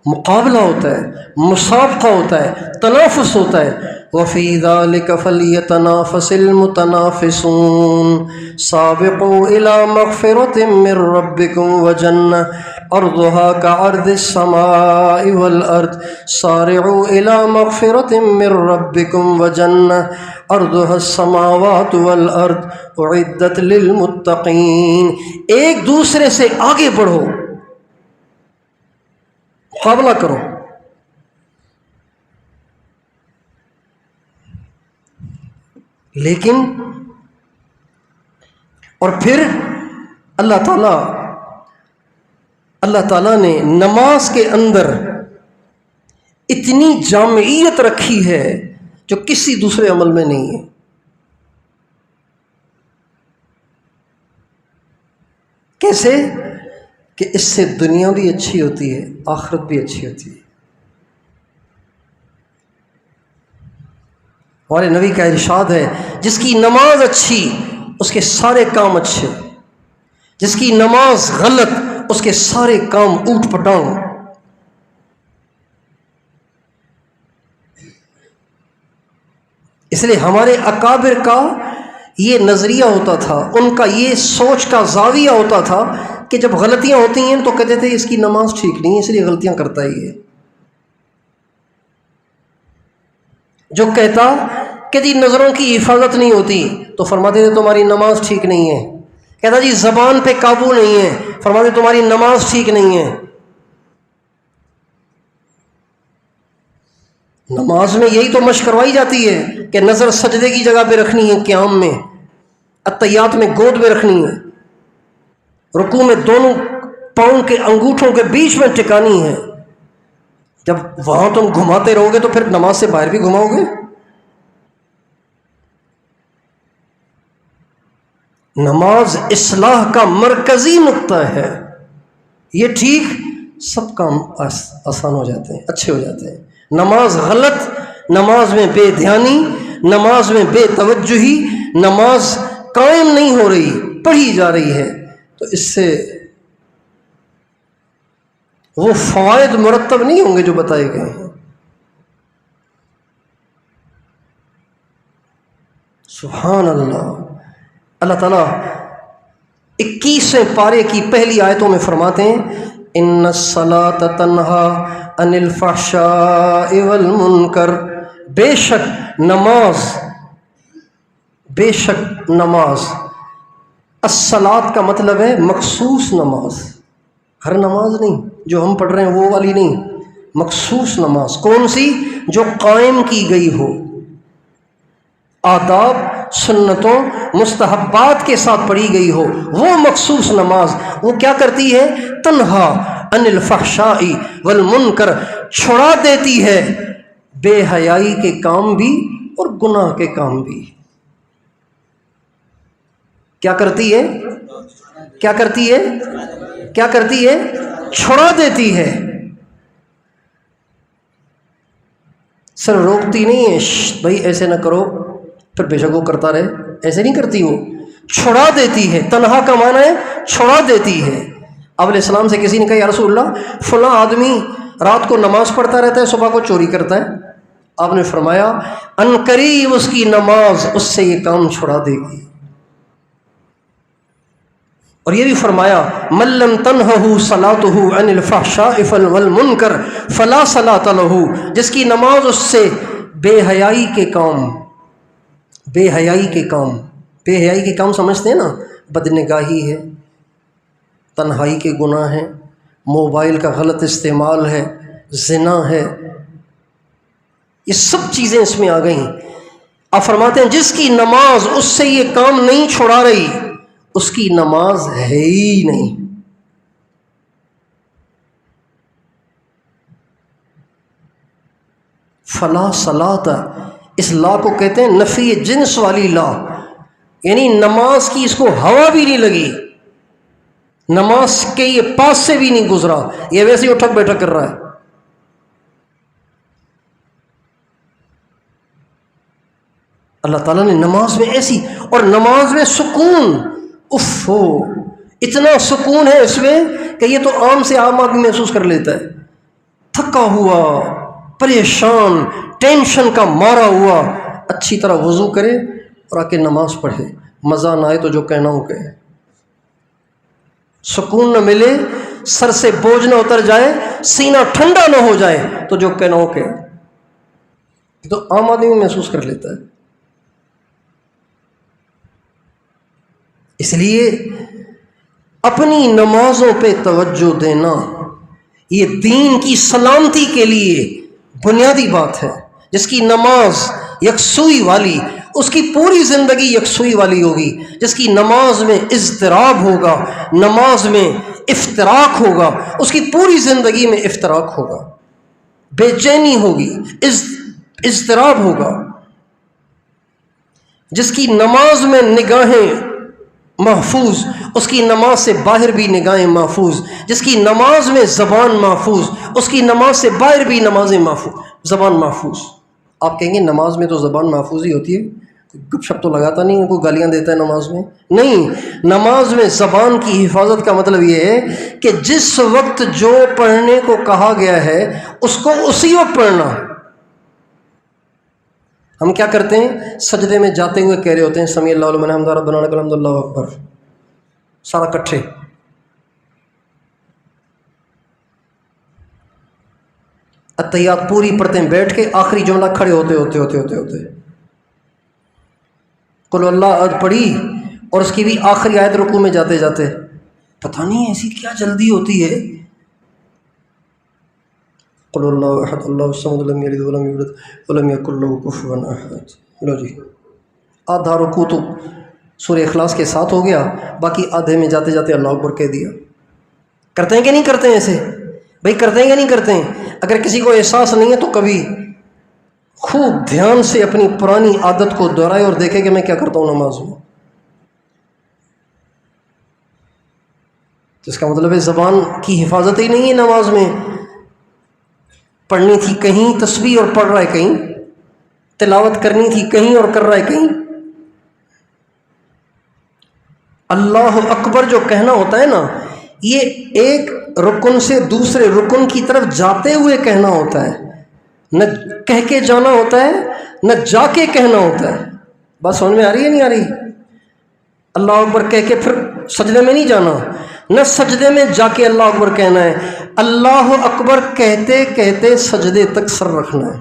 Speaker 2: مقابلہ ہوتا ہے، مسابقہ ہوتا ہے، تنافس ہوتا ہے۔ وَفِي ذَلِكَ فَلْيَتَنَافَسِ الْمُتَنَافِسُونَ سَابِقُوا إِلَىٰ مَغْفِرَةٍ مِّن رَّبِّكُمْ وَجَنَّةٍ عَرْضُهَا كَعَرْضِ السَّمَاءِ وَالْأَرْضِ سَارِعُوا إِلَىٰ مَغْفِرَةٍ مِّن رَّبِّكُمْ وَجَنَّةٍ عَرْضُهَا السَّمَاوَاتُ وَالْأَرْضُ أُعِدَّتْ لِلْمُتَّقِينَ۔ ایک دوسرے سے آگے بڑھو، مقابلہ کرو۔ لیکن اور پھر اللہ تعالیٰ نے نماز کے اندر اتنی جامعیت رکھی ہے جو کسی دوسرے عمل میں نہیں ہے۔ کیسے کہ اس سے دنیا بھی اچھی ہوتی ہے، آخرت بھی اچھی ہوتی ہے۔ ہمارے نبی کا ارشاد ہے جس کی نماز اچھی اس کے سارے کام اچھے، جس کی نماز غلط اس کے سارے کام اوٹ پٹانگ۔ اس لیے ہمارے اکابر کا یہ نظریہ ہوتا تھا، ان کا یہ سوچ کا زاویہ ہوتا تھا کہ جب غلطیاں ہوتی ہیں تو کہتے تھے اس کی نماز ٹھیک نہیں ہے اس لیے غلطیاں کرتا ہی ہے۔ جو کہتا کہ جی نظروں کی حفاظت نہیں ہوتی تو فرماتے تھے تمہاری نماز ٹھیک نہیں ہے۔ کہتا جی زبان پہ قابو نہیں ہے، فرماتے تمہاری نماز ٹھیک نہیں ہے۔ نماز میں یہی تو مشق کروائی جاتی ہے کہ نظر سجدے کی جگہ پہ رکھنی ہے، قیام میں اتحیات میں گود میں رکھنی ہے، رکوع میں دونوں پاؤں کے انگوٹھوں کے بیچ میں ٹکانی ہے۔ جب وہاں تم گھماتے رہو گے تو پھر نماز سے باہر بھی گھماؤ گے۔ نماز اصلاح کا مرکزی نقطہ ہے، یہ ٹھیک سب کام آسان ہو جاتے ہیں، اچھے ہو جاتے ہیں۔ نماز غلط، نماز میں بے دھیانی، نماز میں بے توجہی، نماز قائم نہیں ہو رہی، پڑھی جا رہی ہے تو اس سے وہ فوائد مرتب نہیں ہوں گے جو بتائے گئے ہیں۔ سبحان اللہ۔ اللہ تعالیٰ 21ویں پارے کی پہلی آیتوں میں فرماتے ہیں ان الصلاۃ تنہا عن الفحشاء والمنکر، بے شک نماز، الصلاۃ کا مطلب ہے مخصوص نماز، ہر نماز نہیں جو ہم پڑھ رہے ہیں وہ والی نہیں، مخصوص نماز کون سی؟ جو قائم کی گئی ہو، آداب، سنتوں، مستحبات کے ساتھ پڑھی گئی ہو، وہ مخصوص نماز۔ وہ کیا کرتی ہے؟ تنہا عن الفحشاء والمنکر، چھڑا دیتی ہے بے حیائی کے کام بھی اور گناہ کے کام بھی۔ کیا کرتی ہے؟ کیا کرتی ہے؟ کیا کرتی ہے؟ چھڑا دیتی ہے۔ سر روکتی نہیں ہے بھائی ایسے نہ کرو، پھر بے شک وہ کرتا رہے، ایسے نہیں کرتی، وہ چھڑا دیتی ہے۔ تنہا کا معنی ہے چھڑا دیتی ہے۔ آپ علیہ السلام سے کسی نے کہا یا رسول اللہ فلاں آدمی رات کو نماز پڑھتا رہتا ہے، صبح کو چوری کرتا ہے۔ آپ نے فرمایا ان قریب اس کی نماز اس سے یہ کام چھڑا دے گی۔ اور یہ بھی فرمایا من لم تنہہ صلاتہ عن الفحشاء والمنکر فلا صلاۃ لہ، جس کی نماز اس سے بے حیائی کے کام سمجھتے ہیں نا، بدنگاہی ہے، تنہائی کے گناہ ہیں، موبائل کا غلط استعمال ہے، زنا ہے، یہ سب چیزیں اس میں آ گئیں۔ آپ فرماتے ہیں جس کی نماز اس سے یہ کام نہیں چھڑا رہی، اس کی نماز ہے ہی نہیں۔ فلا صلاۃ، اس لا کو کہتے ہیں نفی جنس والی لا، یعنی نماز کی اس کو ہوا بھی نہیں لگی، نماز کے یہ پاس سے بھی نہیں گزرا، یہ ویسے ہی اٹھک بیٹھک کر رہا ہے۔ اللہ تعالیٰ نے نماز میں ایسی، اور نماز میں سکون، ہو اتنا سکون ہے اس میں کہ یہ تو عام سے عام آدمی محسوس کر لیتا ہے۔ تھکا ہوا، پریشان، ٹینشن کا مارا ہوا، اچھی طرح وضو کرے اور آ کے نماز پڑھے، مزہ نہ آئے تو جو کہنا ہو کہے، سکون نہ ملے، سر سے بوجھ نہ اتر جائے، سینہ ٹھنڈا نہ ہو جائے تو جو کہنا ہو کہے، تو عام آدمی محسوس کر لیتا ہے۔ اس لیے اپنی نمازوں پہ توجہ دینا یہ دین کی سلامتی کے لیے بنیادی بات ہے۔ جس کی نماز یکسوئی والی، اس کی پوری زندگی یکسوئی والی ہوگی۔ جس کی نماز میں اضطراب ہوگا، نماز میں افتراق ہوگا، اس کی پوری زندگی میں افتراق ہوگا، بے چینی ہوگی، اضطراب ہوگا۔ جس کی نماز میں نگاہیں محفوظ، اس کی نماز سے باہر بھی نگاہیں محفوظ۔ جس کی نماز میں زبان محفوظ، اس کی نماز سے باہر بھی نمازیں محفوظ، زبان محفوظ۔ آپ کہیں گے نماز میں تو زبان محفوظ ہی ہوتی ہے، گپ شپ تو لگاتا نہیں ہے، کوئی گالیاں دیتا ہے نماز میں؟ نہیں، نماز میں زبان کی حفاظت کا مطلب یہ ہے کہ جس وقت جو پڑھنے کو کہا گیا ہے اس کو اسی وقت پڑھنا۔ ہم کیا کرتے ہیں؟ سجدے میں جاتے ہوئے کہہ رہے ہوتے ہیں سمیع اللہ لمن حمدہ ربنا لک الحمد اللہ اکبر، سارا کٹھے۔ اتحیات پوری پڑھتے ہیں بیٹھ کے، آخری جملہ کھڑے ہوتے قل اللہ عد پڑھی اور اس کی بھی آخری آیت رکوع میں جاتے جاتے، پتہ نہیں ایسی کیا جلدی ہوتی ہے۔ قل اللہ احد اللہ الصمد لم یلد ولم یولد ولم یکن له کفوا احد۔ لو جی، آدھا رکوع تو سورہ اخلاص کے ساتھ ہو گیا، باقی آدھے میں جاتے جاتے اللہ اکبر کہہ دیا۔ کرتے ہیں کہ نہیں کرتے ہیں ایسے؟ بھائی کرتے ہیں کہ نہیں کرتے ہیں؟ اگر کسی کو احساس نہیں ہے تو کبھی خوب دھیان سے اپنی پرانی عادت کو دہرائے اور دیکھے کہ میں کیا کرتا ہوں نماز میں۔ تو اس کا مطلب ہے زبان کی حفاظت ہی نہیں ہے نماز میں۔ پڑھنی تھی کہیں تسبیح اور پڑھ رہا ہے کہیں، تلاوت کرنی تھی کہیں اور کر رہا ہے کہیں۔ اللہ اکبر جو کہنا ہوتا ہے نا، یہ ایک رکن سے دوسرے رکن کی طرف جاتے ہوئے کہنا ہوتا ہے، نہ کہہ کے جانا ہوتا ہے نہ جا کے کہنا ہوتا ہے۔ بات سمجھ میں آ رہی ہے نہیں آ رہی؟ اللہ اکبر کہہ کے پھر سجدے میں نہیں جانا، نہ سجدے میں جا کے اللہ اکبر کہنا ہے، اللہ اکبر کہتے کہتے سجدے تک سر رکھنا ہے۔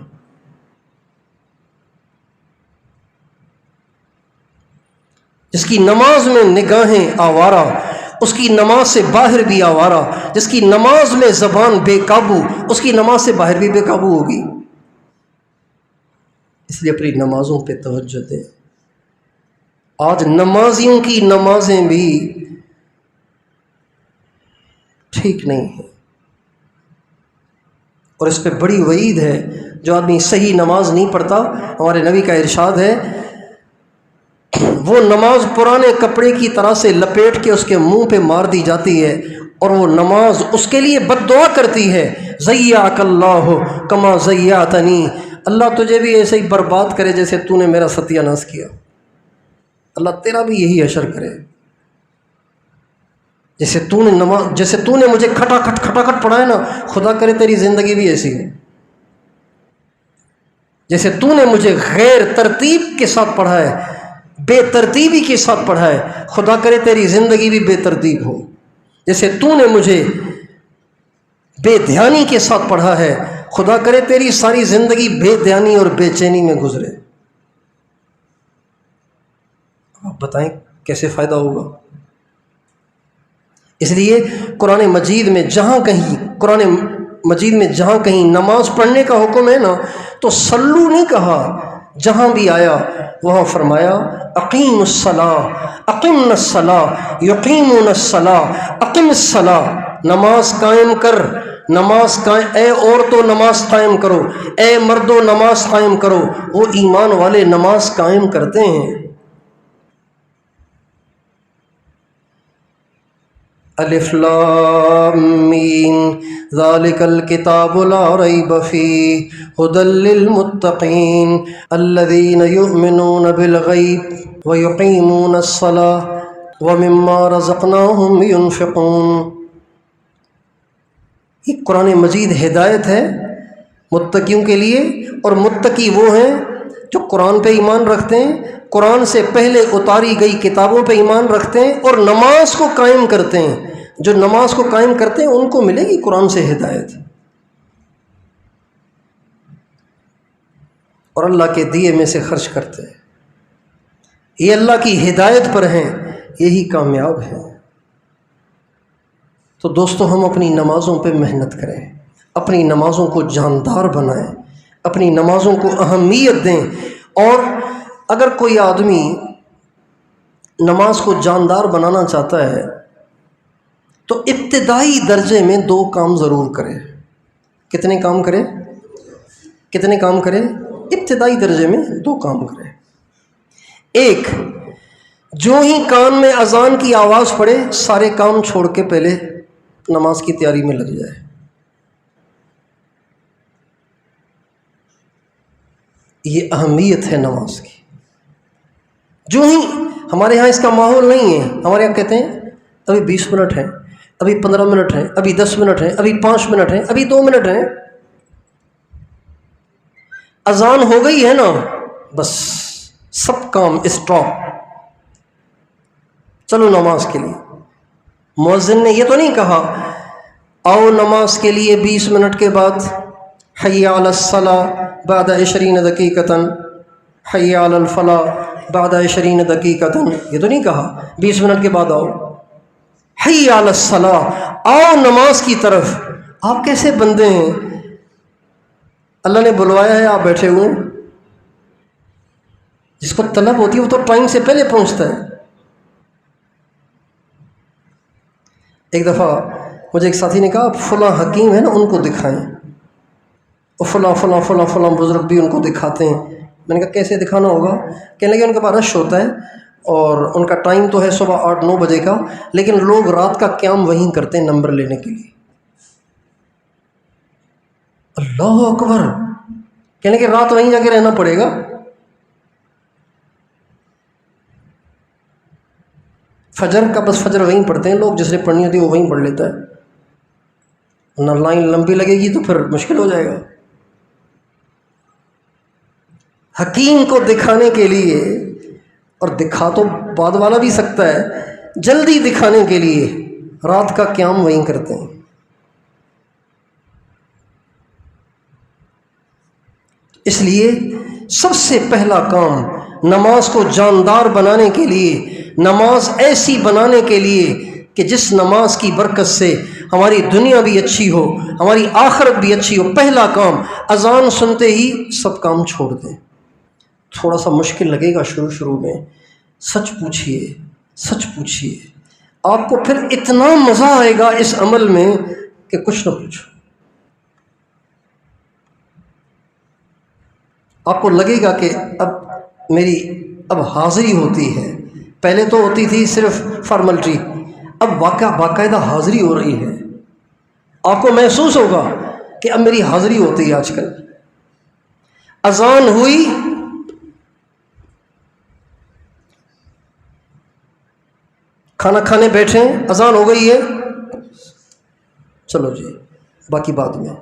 Speaker 2: جس کی نماز میں نگاہیں آوارہ، اس کی نماز سے باہر بھی آوارہ۔ جس کی نماز میں زبان بے قابو، اس کی نماز سے باہر بھی بے قابو ہوگی۔ اس لیے اپنی نمازوں پہ توجہ دیں۔ آج نمازیوں کی نمازیں بھی ٹھیک نہیں ہیں، اور اس پہ بڑی وعید ہے۔ جو آدمی صحیح نماز نہیں پڑھتا، ہمارے نبی کا ارشاد ہے، وہ نماز پرانے کپڑے کی طرح سے لپیٹ کے اس کے منہ پہ مار دی جاتی ہے، اور وہ نماز اس کے لیے بد دعا کرتی ہے، ضیعک اللہ کما ضیعتنی، اللہ تجھے بھی ایسے ہی برباد کرے جیسے تو نے میرا ستیہ ناش کیا، اللہ تیرا بھی یہی حشر کرے۔ جیسے تو نے مجھے کھٹا کھٹ پڑھا ہے نا، خدا کرے تیری زندگی بھی ایسی ہے۔ جیسے تو نے مجھے غیر ترتیب کے ساتھ پڑھا ہے، بے ترتیبی کے ساتھ پڑھا ہے، خدا کرے تیری زندگی بھی بے ترتیب ہو۔ جیسے تو نے مجھے بے دھیانی کے ساتھ پڑھا ہے، خدا کرے تیری ساری زندگی بے دھیانی اور بے چینی میں گزرے۔ آپ بتائیں کیسے فائدہ ہوگا؟ اس لیے قرآن مجید میں جہاں کہیں نماز پڑھنے کا حکم ہے نا، تو صلو نہیں کہا، جہاں بھی آیا وہاں فرمایا اقیم الصلاۃ، اقمنا الصلاۃ، یقیمون الصلاۃ، اقم الصلاۃ، نماز قائم کر، نماز قائم، اے عورتوں نماز قائم کرو، اے مردوں نماز قائم کرو۔ وہ ایمان والے نماز قائم کرتے ہیں۔ الف لام میم ذالک الکتاب لا ریب فیہ ھدی للمتقین الذین یؤمنون بالغیب ویقیمون الصلاۃ ومما رزقناہم ینفقون۔ یہ قرآن مجید ہدایت ہے متقیوں کے لیے، اور متقی وہ ہیں جو قرآن پہ ایمان رکھتے ہیں، قرآن سے پہلے اتاری گئی کتابوں پہ ایمان رکھتے ہیں، اور نماز کو قائم کرتے ہیں۔ جو نماز کو قائم کرتے ہیں ان کو ملے گی قرآن سے ہدایت، اور اللہ کے دیے میں سے خرچ کرتے ہیں۔ یہ اللہ کی ہدایت پر ہیں، یہی کامیاب ہیں۔ تو دوستو ہم اپنی نمازوں پہ محنت کریں، اپنی نمازوں کو جاندار بنائیں، اپنی نمازوں کو اہمیت دیں۔ اور اگر کوئی آدمی نماز کو جاندار بنانا چاہتا ہے تو ابتدائی درجے میں 2 کام ضرور کرے۔ کتنے کام کرے؟ کتنے کام کرے؟ ابتدائی درجے میں 2 کام کرے۔ ایک، جو ہی کان میں اذان کی آواز پڑے سارے کام چھوڑ کے پہلے نماز کی تیاری میں لگ جائے۔ یہ اہمیت ہے نماز کی۔ جو ہی ہمارے ہاں اس کا ماحول نہیں ہے، ہمارے یہاں کہتے ہیں ابھی 20 منٹ ہیں، ابھی 15 منٹ ہیں، ابھی 10 منٹ ہیں، ابھی 5 منٹ ہیں، ابھی 2 منٹ ہیں۔ اذان ہو گئی ہے نا، بس سب کام اسٹاپ، چلو نماز کے لیے۔ مؤذن نے یہ تو نہیں کہا آؤ نماز کے لیے 20 منٹ کے بعد، حی علی الصلاۃ بعد 20 دقیقۃ، حی علی الفلاح بعد 20 دقیقۃ، یہ تو نہیں کہا 20 منٹ کے بعد آؤ۔ حی علی الصلاۃ، آؤ نماز کی طرف۔ آپ کیسے بندے ہیں، اللہ نے بلوایا ہے، آپ بیٹھے ہوئے ہیں۔ جس کو طلب ہوتی ہے وہ تو ٹائم سے پہلے پہنچتا ہے۔ ایک دفعہ مجھے ایک ساتھی نے کہا آپ فلاں حکیم ہیں نا ان کو دکھائیں، اور فلاں فلاں فلاں فلاں بزرگ بھی ان کو دکھاتے ہیں۔ میں نے کہا کیسے دکھانا ہوگا؟ کہنے لگے ان کے پاس رش ہوتا ہے اور ان کا ٹائم تو ہے صبح 8-9 بجے کا، لیکن لوگ رات کا قیام وہیں کرتے ہیں نمبر لینے کے لیے۔ اللہ اکبر! کہنے کہ رات وہیں جا کے رہنا پڑے گا۔ فجر کا بس فجر وہیں پڑھتے ہیں لوگ، جس نے پڑھنی ہوتی ہے وہ وہیں پڑھ لیتا ہے، نہ لائن لمبی لگے گی تو پھر مشکل ہو جائے گا۔ حکیم کو دکھانے کے لیے، اور دکھا تو بعد والا بھی سکتا ہے، جلدی دکھانے کے لیے رات کا قیام وہیں کرتے ہیں۔ اس لیے سب سے پہلا کام نماز کو جاندار بنانے کے لیے، نماز ایسی بنانے کے لیے کہ جس نماز کی برکت سے ہماری دنیا بھی اچھی ہو، ہماری آخرت بھی اچھی ہو، پہلا کام اذان سنتے ہی سب کام چھوڑ دیں۔ تھوڑا سا مشکل لگے گا شروع میں، سچ پوچھئے، سچ پوچھئے، آپ کو پھر اتنا مزہ آئے گا اس عمل میں کہ کچھ نہ پوچھو۔ آپ کو لگے گا کہ اب میری حاضری ہوتی ہے، پہلے تو ہوتی تھی صرف فارملٹی، اب باقاعدہ حاضری ہو رہی ہے۔ آپ کو محسوس ہوگا کہ اب میری حاضری ہوتی ہے۔ آج کل اذان ہوئی، کھانا کھانے بیٹھے، اذان ہو گئی ہے، چلو جی باقی بعد میں۔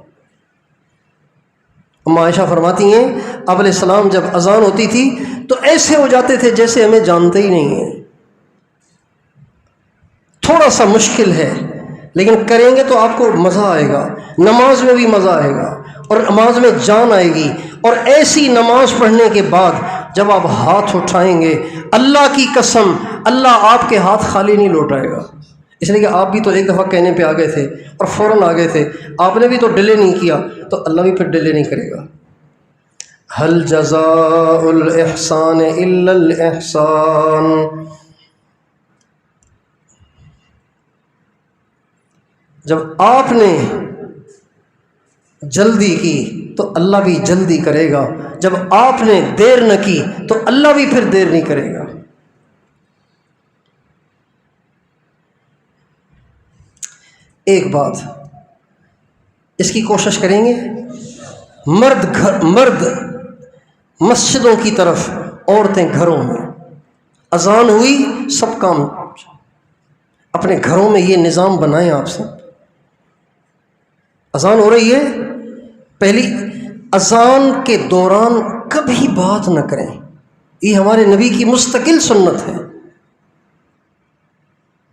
Speaker 2: اما عائشہ فرماتی ہیں آپ علیہ السلام جب اذان ہوتی تھی تو ایسے ہو جاتے تھے جیسے ہمیں جانتے ہی نہیں ہیں۔ تھوڑا سا مشکل ہے لیکن کریں گے تو آپ کو مزہ آئے گا، نماز میں بھی مزہ آئے گا اور نماز میں جان آئے گی۔ اور ایسی نماز پڑھنے کے بعد جب آپ ہاتھ اٹھائیں گے، اللہ کی قسم اللہ آپ کے ہاتھ خالی نہیں لوٹائے گا۔ اس لیے کہ آپ بھی تو ایک دفعہ کہنے پہ آ گئے تھے اور فوراً آ گئے تھے، آپ نے بھی تو ڈیلے نہیں کیا، تو اللہ بھی پھر ڈیلے نہیں کرے گا۔ هل جزاء الإحسان إلا الإحسان. جب آپ نے جلدی کی تو اللہ بھی جلدی کرے گا، جب آپ نے دیر نہ کی تو اللہ بھی پھر دیر نہیں کرے گا. ایک بات اس کی کوشش کریں گے، مرد مسجدوں کی طرف، عورتیں گھروں میں. اذان ہوئی، سب کام اپنے گھروں میں یہ نظام بنائیں. آپ سے اذان ہو رہی ہے، پہلی اذان کے دوران کبھی بات نہ کریں. یہ ہمارے نبی کی مستقل سنت ہے.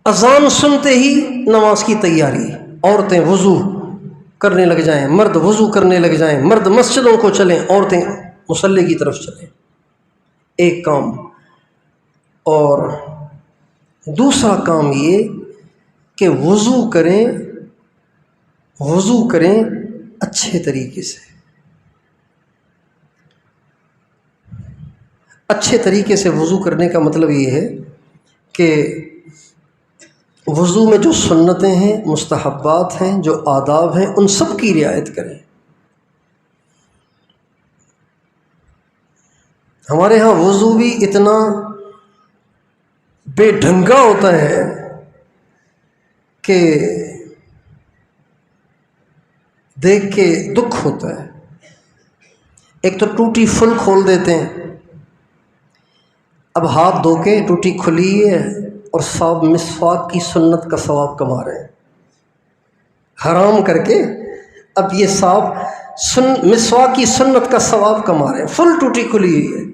Speaker 2: اذان سنتے ہی نماز کی تیاری، عورتیں وضو کرنے لگ جائیں، مرد وضو کرنے لگ جائیں، مرد مسجدوں کو چلیں، عورتیں مصلی کی طرف چلیں. ایک کام. اور دوسرا کام یہ کہ وضو کریں اچھے طریقے سے. اچھے طریقے سے وضو کرنے کا مطلب یہ ہے کہ وضو میں جو سنتیں ہیں، مستحبات ہیں، جو آداب ہیں، ان سب کی رعایت کریں. ہمارے ہاں وضو بھی اتنا بے ڈھنگا ہوتا ہے کہ دیکھ کے دکھ ہوتا ہے. ایک تو ٹوٹی فل کھول دیتے ہیں، اب ہاتھ دھو کے ٹوٹی کھلی ہے اور صاحب مسواک کی سنت کا ثواب کما رہے ہیں حرام کر کے. اب یہ صاحب مسواک کی سنت کا ثواب کما رہے ہیں، فل ٹوٹی کھلی ہوئی ہے.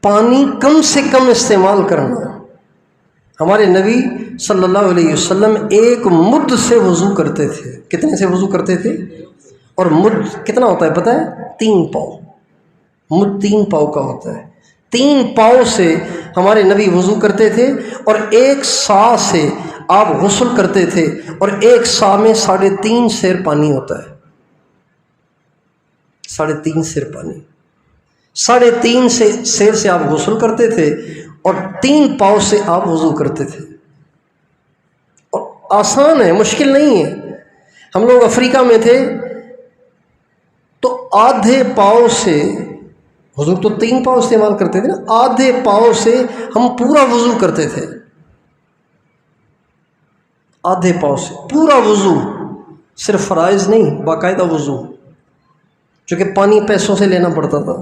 Speaker 2: پانی کم سے کم استعمال کرنا. ہمارے نبی صلی اللہ علیہ وسلم ایک مد سے وضو کرتے تھے. کتنے سے وضو کرتے تھے؟ اور مد کتنا ہوتا ہے پتہ ہے؟ 3 پاؤ. مد 3 پاؤ کا ہوتا ہے. 3 پاؤ سے ہمارے نبی وضو کرتے تھے، اور 1 سا سے آپ غسل کرتے تھے، اور 1 سا میں 3.5 سیر پانی ہوتا ہے. 3.5 سیر پانی، 3.5 سیر سے آپ غسل کرتے تھے، اور 3 پاؤ سے آپ وضو کرتے تھے. اور آسان ہے، مشکل نہیں ہے. ہم لوگ افریقہ میں تھے تو آدھے پاؤ سے، حضور تو 3 پاؤ استعمال کرتے تھے نا، آدھے پاؤ سے ہم پورا وضو کرتے تھے. آدھے پاؤ سے پورا وضو، صرف فرائض نہیں، باقاعدہ وضو. چونکہ پانی پیسوں سے لینا پڑتا تھا،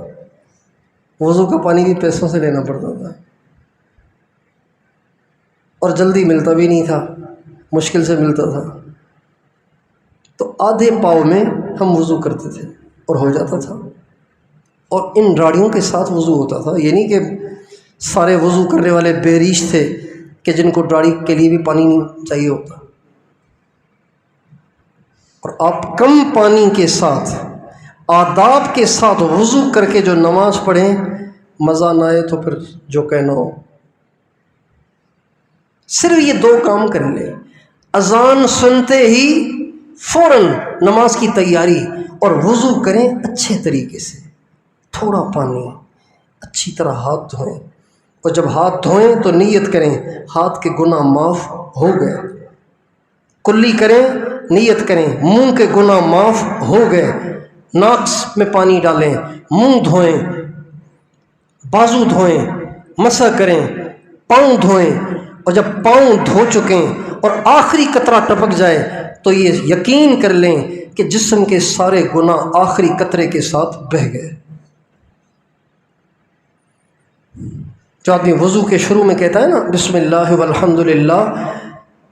Speaker 2: وضو کا پانی بھی پیسوں سے لینا پڑتا تھا، اور جلدی ملتا بھی نہیں تھا، مشکل سے ملتا تھا. تو آدھے پاؤ میں ہم وضو کرتے تھے اور ہو جاتا تھا. اور ان راڑیوں کے ساتھ وضو ہوتا تھا. یہ نہیں کہ سارے وضو کرنے والے بے ریش تھے کہ جن کو راڑی کے لیے بھی پانی نہیں چاہیے ہوتا. اور آپ کم پانی کے ساتھ، آداب کے ساتھ وضو کر کے جو نماز پڑھیں، مزہ نہ آئے تو پھر جو کہنا ہو. صرف یہ 2 کام کر لیں. اذان سنتے ہی فوراً نماز کی تیاری، اور وضو کریں اچھے طریقے سے. تھوڑا پانی، اچھی طرح ہاتھ دھوئیں، اور جب ہاتھ دھوئیں تو نیت کریں ہاتھ کے گناہ معاف ہو گئے. کلی کریں، نیت کریں منہ کے گناہ معاف ہو گئے. ناک میں پانی ڈالیں، منہ دھوئیں، بازو دھوئیں، مسح کریں، پاؤں دھوئیں. اور جب پاؤں دھو چکیں اور آخری قطرہ ٹپک جائے تو یہ یقین کر لیں کہ جسم کے سارے گناہ آخری قطرے کے ساتھ بہہ گئے. جو آدمی وضو کے شروع میں کہتا ہے نا بسم اللہ والحمد للہ،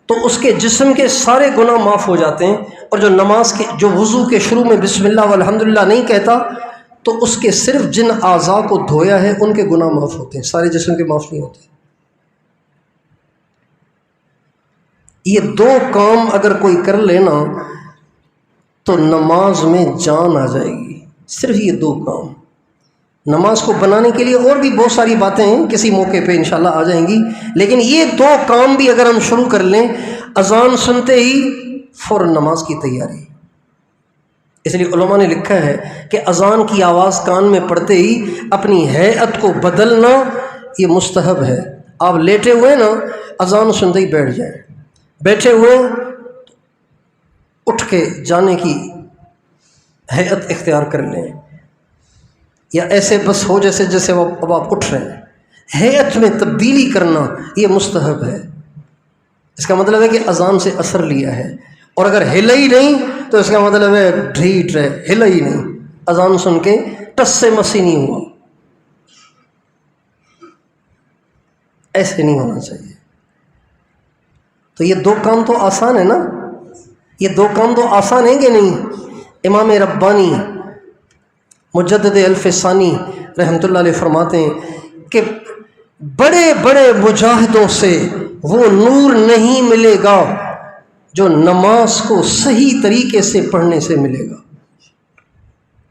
Speaker 2: تو اس کے جسم کے سارے گناہ معاف ہو جاتے ہیں. اور جو وضو کے شروع میں بسم اللہ والحمد للہ نہیں کہتا، تو اس کے صرف جن اعضاء کو دھویا ہے ان کے گناہ معاف ہوتے ہیں، سارے جسم کے معاف نہیں ہوتے. یہ 2 کام اگر کوئی کر لینا تو نماز میں جان آ جائے گی. صرف یہ 2 کام. نماز کو بنانے کے لیے اور بھی بہت ساری باتیں ہیں، کسی موقع پہ انشاءاللہ آ جائیں گی، لیکن یہ 2 کام بھی اگر ہم شروع کر لیں، اذان سنتے ہی فوراً نماز کی تیاری. اس لیے علماء نے لکھا ہے کہ اذان کی آواز کان میں پڑتے ہی اپنی ہیئت کو بدلنا یہ مستحب ہے۔ آپ لیٹے ہوئے نا، اذان سنتے ہی بیٹھ جائیں، بیٹھے ہوئے اٹھ کے جانے کی ہیئت اختیار کر لیں، یا ایسے بس ہو جیسے اب آپ اٹھ رہے ہیں۔ ہیئت میں تبدیلی کرنا یہ مستحب ہے۔ اس کا مطلب ہے کہ اذان سے اثر لیا ہے، اور اگر ہلا ہی نہیں تو اس کا مطلب ہے ڈھیٹ رہے، ہلا ہی نہیں، اذان سن کے ٹس سے مسی نہیں ہوا۔ ایسے نہیں ہونا چاہیے۔ تو یہ دو کام تو آسان ہے نا، یہ دو کام تو آسان ہیں کہ نہیں؟ امام ربانی مجدد الف ثانی رحمۃ اللہ علیہ فرماتے ہیں کہ بڑے بڑے مجاہدوں سے وہ نور نہیں ملے گا جو نماز کو صحیح طریقے سے پڑھنے سے ملے گا۔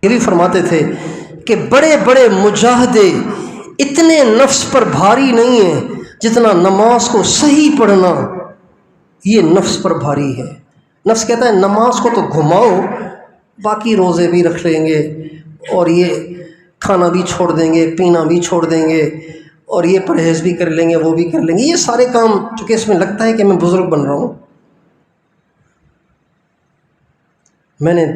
Speaker 2: یہ بھی فرماتے تھے کہ بڑے بڑے مجاہدے اتنے نفس پر بھاری نہیں ہیں جتنا نماز کو صحیح پڑھنا یہ نفس پر بھاری ہے۔ نفس کہتا ہے نماز کو تو گھماؤ، باقی روزے بھی رکھ لیں گے، اور یہ کھانا بھی چھوڑ دیں گے، پینا بھی چھوڑ دیں گے، اور یہ پرہیز بھی کر لیں گے، وہ بھی کر لیں گے، یہ سارے کام چونکہ اس میں لگتا ہے کہ میں بزرگ بن رہا ہوں۔ میں نے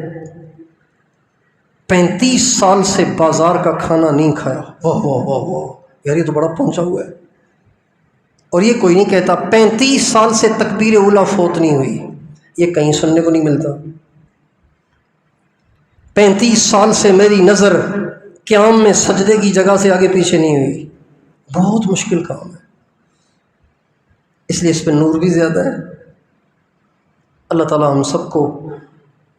Speaker 2: 35 سال سے بازار کا کھانا نہیں کھایا، واہ واہ واہ واہ یار، یہ تو بڑا پہنچا ہوا ہے۔ اور یہ کوئی نہیں کہتا 35 سال سے تکبیر اولیٰ فوت نہیں ہوئی، یہ کہیں سننے کو نہیں ملتا۔ 35 سال سے میری نظر قیام میں سجدے کی جگہ سے آگے پیچھے نہیں ہوئی، بہت مشکل کام ہے، اس لیے اس پہ نور بھی زیادہ ہے۔ اللہ تعالی ہم سب کو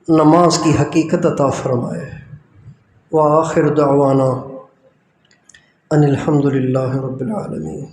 Speaker 2: نماز کی حقیقت عطا فرمائے۔ وآخر دعوانا ان الحمد للہ رب العالمین۔